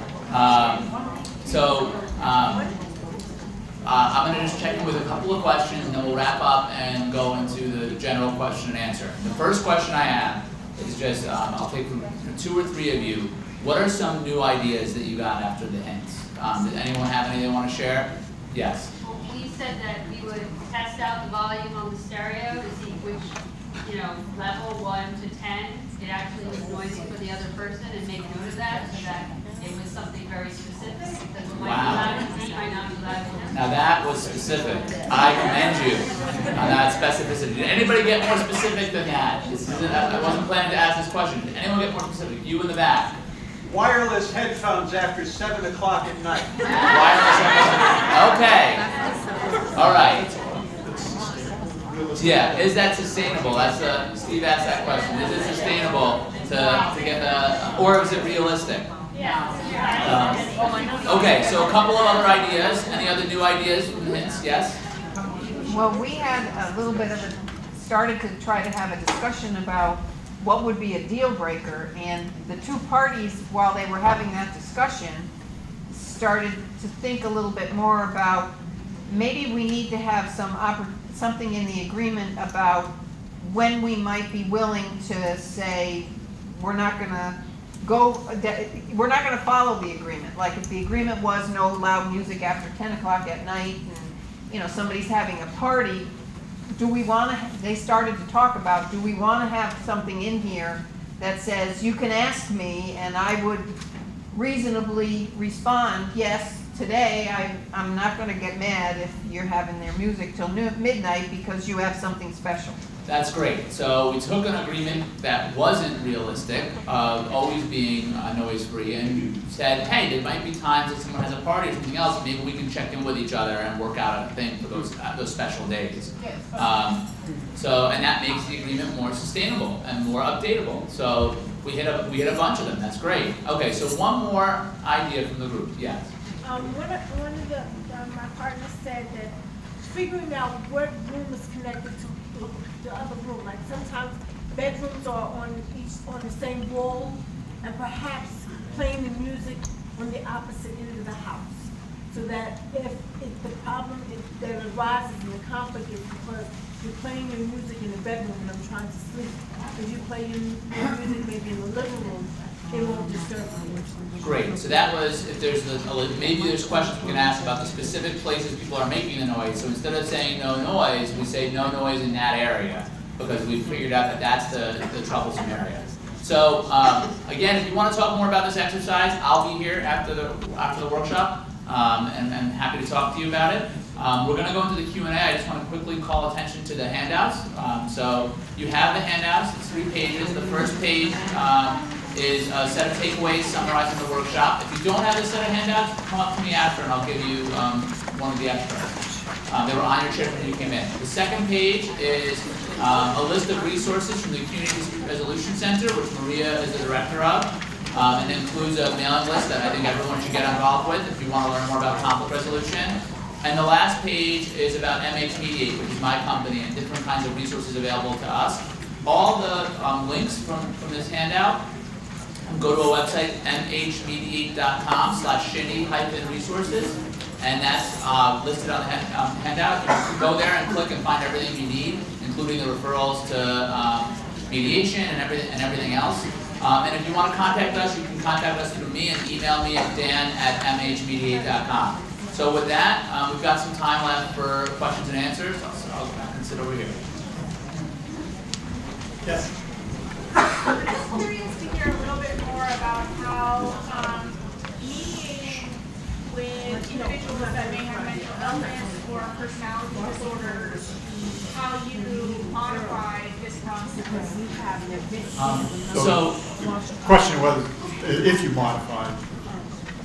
I'm going to just check in with a couple of questions, and then we'll wrap up and go into the general question and answer. The first question I have is just, I'll take from 2 or 3 of you. What are some new ideas that you got after the hints? Did anyone have anything they want to share? Yes. Well, we said that we would test out the volume on the stereo to see which, level 1 to 10, it actually was noisy for the other person, and make note of that so that it was something very specific. Because it might be loud and it might not be loud enough. Now that was specific. I commend you on that specificity. Did anybody get more specific than that? I wasn't planning to ask this question. Did anyone get more specific? You in the back. Wireless headphones after 7 o'clock at night. Wireless headphones. Okay. All right. Yeah, is that sustainable? That's Steve asked that question. Is it sustainable to get the, or is it realistic? Yeah. Okay, so a couple of other ideas. Any other new ideas from the hints? Yes? Well, we had a little bit of started to try to have a discussion about what would be a deal breaker, and the 2 parties, while they were having that discussion, started to think a little bit more about maybe we need to have something in the agreement about when we might be willing to say we're not going to follow the agreement. Like if the agreement was no loud music after 10 o'clock at night, and somebody's having a party, do we want to? They started to talk about, do we want to have something in here that says you can ask me and I would reasonably respond, yes, today I'm not going to get mad if you're having their music till midnight because you have something special. That's great. So we took an agreement that wasn't realistic, of always being noise-free, and said, hey, there might be times that someone has a party or something else, maybe we can check in with each other and work out a thing for those special days. And that makes the agreement more sustainable and more updatable. So we hit a bunch of them. That's great. Okay, so one more idea from the group. Yes. One of my partners said that figuring out what room is connected to the other room. Like sometimes bedrooms are on the same wall, and perhaps playing the music on the opposite end of the house, so that if the problem that arises in the conflict is because you're playing your music in the bedroom and I'm trying to sleep, if you play your music maybe in the living room, it won't disturb you. Great. So that was, if there's maybe there's questions we can ask about the specific places people are making the noise. So instead of saying no noise, we say no noise in that area, because we figured out that that's the troublesome area. So again, if you want to talk more about this exercise, I'll be here after the workshop, and happy to talk to you about it. We're going to go into the Q&A. I just want to quickly call attention to the handouts. So you have the handouts. It's 3 pages. The first page is a set of takeaways summarizing the workshop. If you don't have a set of handouts, come up to me after and I'll give you one of the extras. They were on your chair when you came in. The second page is a list of resources from the CUNY Dispute Resolution Center, which Maria is the director of, and includes a mailing list that I think everyone should get involved with if you want to learn more about conflict resolution. And the last page is about Mediate, which is my company, and different kinds of resources available to us. All the links from this handout go to a website, mhmediate.com/shiny-resources, and that's listed on the handout. You can go there and click and find everything you need, including the referrals to mediation and everything else. And if you want to contact us, you can contact us through me and email me at dan@mhmediate.com. So with that, we've got some time left for questions and answers. I'll sit over here. Yes. I'm just curious to hear a little bit more about how mediating with individuals that may have mental illness or personality disorders, how you modify this process. Question whether if you modify.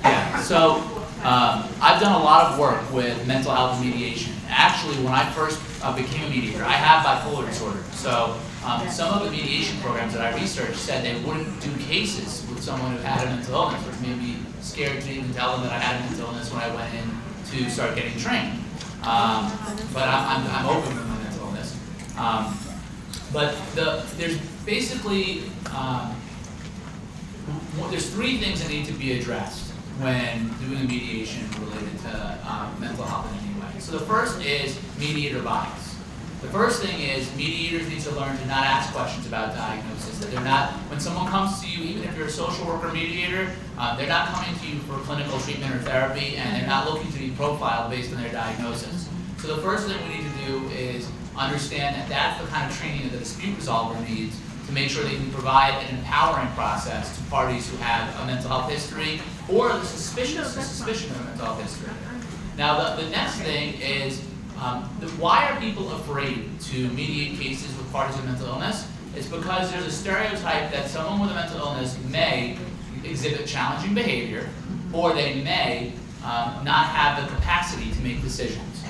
Yeah. So I've done a lot of work with mental health mediation. Actually, when I first became a mediator, I have bipolar disorder. So some of the mediation programs that I researched said they wouldn't do cases with someone who had a mental illness, which made me scared to even tell them that I had a mental illness when I went in to start getting trained. But I'm open to my mental illness. But there's basically, there's three things that need to be addressed when doing a mediation related to mental health in any way. So the first is mediator bias. The first thing is mediators need to learn to not ask questions about diagnosis. That they're not, when someone comes to you, even if you're a social worker mediator, they're not coming to you for clinical treatment or therapy, and they're not looking to be profiled based on their diagnosis. So the first thing we need to do is understand that that's the kind of training that the dispute resolver needs to make sure they can provide an empowering process to parties who have a mental health history or the suspicion of a mental health history. Now the next thing is, why are people afraid to mediate cases with parties with mental illness? It's because there's a stereotype that someone with a mental illness may exhibit challenging behavior, or they may not have the capacity to make decisions.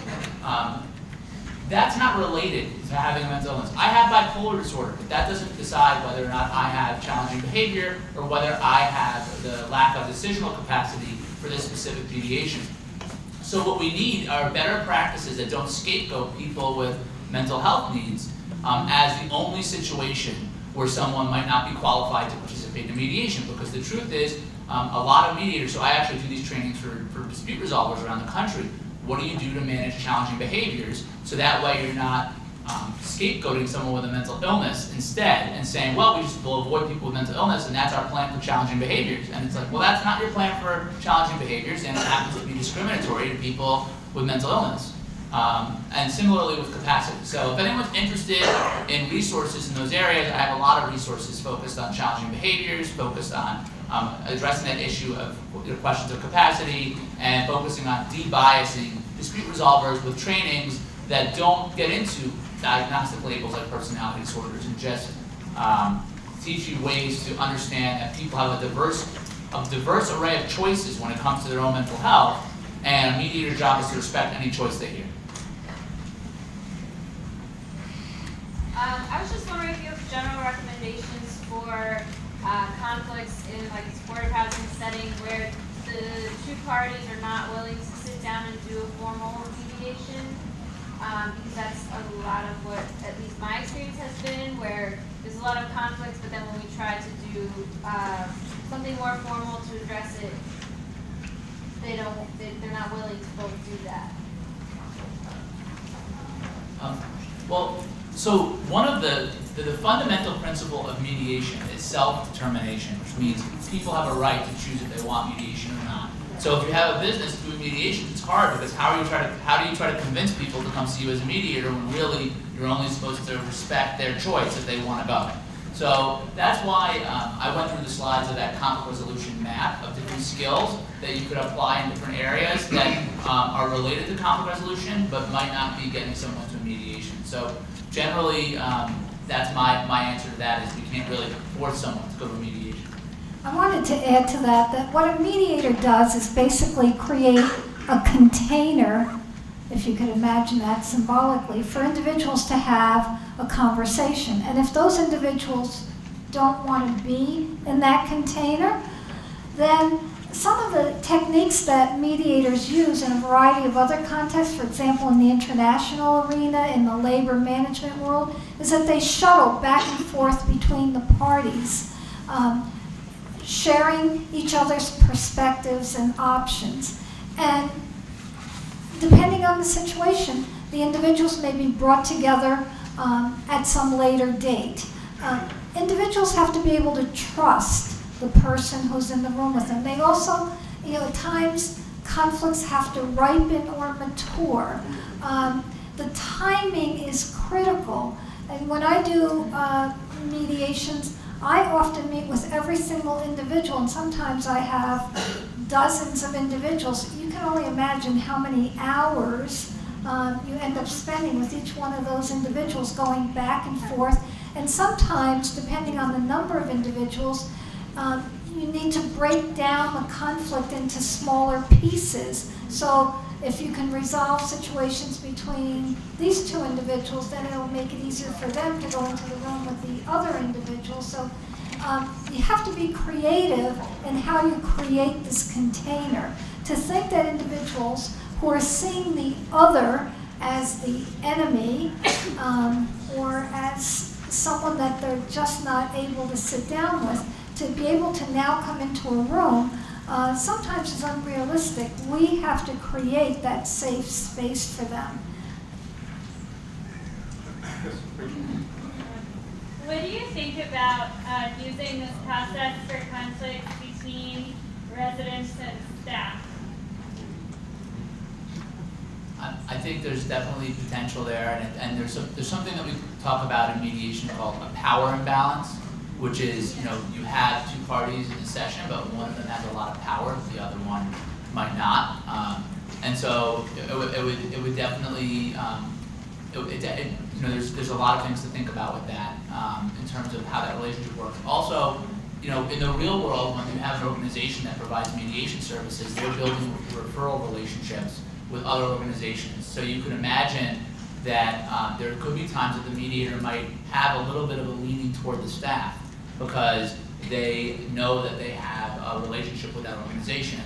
That's not related to having a mental illness. I have bipolar disorder, but that doesn't decide whether or not I have challenging behavior or whether I have the lack of decisional capacity for this specific deviation. So what we need are better practices that don't scapegoat people with mental health needs as the only situation where someone might not be qualified to participate in mediation. Because the truth is, a lot of mediators, so I actually do these trainings for dispute resolvers around the country. What do you do to manage challenging behaviors so that way you're not scapegoating someone with a mental illness instead and saying, well, we just will avoid people with mental illness and that's our plan for challenging behaviors. And it's like, well, that's not your plan for challenging behaviors, and it happens to be discriminatory to people with mental illness. And similarly with capacity. So if anyone's interested in resources in those areas, I have a lot of resources focused on challenging behaviors, focused on addressing that issue of questions of capacity, and focusing on de-biasing dispute resolvers with trainings that don't get into diagnostic labels like personality disorders, and just teach you ways to understand that people have a diverse array of choices when it comes to their own mental health, and a mediator's job is to respect any choice they hear. I was just wondering if you have general recommendations for conflicts in like a supportive housing setting where the two parties are not willing to sit down and do a formal mediation, because that's a lot of what at least my experience has been, where there's a lot of conflicts, but then when we try to do something more formal to address it, they're not willing to both do that. So one of the fundamental principle of mediation is self-determination, which means people have a right to choose if they want mediation or not. So if you have a business doing mediation, it's hard because how do you try to convince people to come see you as a mediator when really you're only supposed to respect their choice if they want to go? So that's why I went through the slides of that conflict resolution map of different skills that you could apply in different areas that are related to conflict resolution but might not be getting someone to a mediation. So generally, that's my answer to that, is we can't really force someone to go to a mediation. I wanted to add to that what a mediator does is basically create a container, if you could imagine that symbolically, for individuals to have a conversation. And if those individuals don't want to be in that container, then some of the techniques that mediators use in a variety of other contexts, for example, in the international arena, in the labor management world, is that they shuttle back and forth between the parties, sharing each other's perspectives and options. And depending on the situation, the individuals may be brought together at some later date. Individuals have to be able to trust the person who's in the room with them. They also, at times, conflicts have to ripen or mature. The timing is critical. And when I do mediations, I often meet with every single individual, and sometimes I have dozens of individuals. You can only imagine how many hours you end up spending with each one of those individuals, going back and forth. And sometimes, depending on the number of individuals, you need to break down the conflict into smaller pieces. So if you can resolve situations between these two individuals, then it'll make it easier for them to go into the room with the other individuals. So you have to be creative in how you create this container. To think that individuals who are seeing the other as the enemy or as someone that they're just not able to sit down with, to be able to now come into a room, sometimes is unrealistic. We have to create that safe space for them. What do you think about using this process for conflicts between residents and staff? I think there's definitely potential there, and there's something that we talk about in mediation called a power imbalance, which is, you know, you have two parties in a session, but one of them has a lot of power, the other one might not, and so it would definitely, you know, there's a lot of things to think about with that in terms of how that relationship works. Also, you know, in the real world, when you have an organization that provides mediation services, they're building referral relationships with other organizations. So you could imagine that there could be times that the mediator might have a little bit of a leaning toward the staff because they know that they have a relationship with that organization.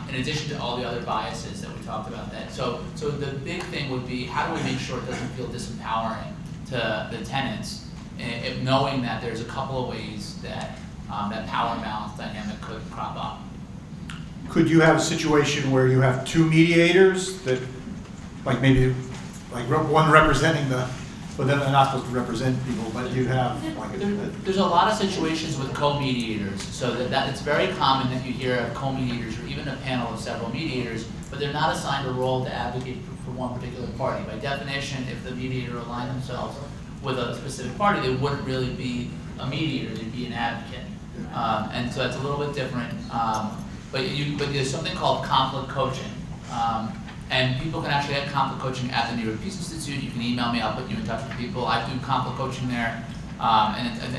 In addition to all the other biases that we talked about that. So the big thing would be, how do we make sure it doesn't feel disempowering to the tenants, if knowing that there's a couple of ways that that power imbalance dynamic could crop up. Could you have a situation where you have two mediators that, like maybe, like one representing the, but then they're not supposed to represent people, but you have like There's a lot of situations with co-mediators, so that it's very common that you hear of co-mediators or even a panel of several mediators, but they're not assigned a role to advocate for one particular party. By definition, if the mediator aligned themselves with a specific party, they wouldn't really be a mediator, they'd be an advocate. And so that's a little bit different. But there's something called conflict coaching. And people can actually get conflict coaching at the New York Peace Institute. You can email me, I'll put you in touch with people. I do conflict coaching there. And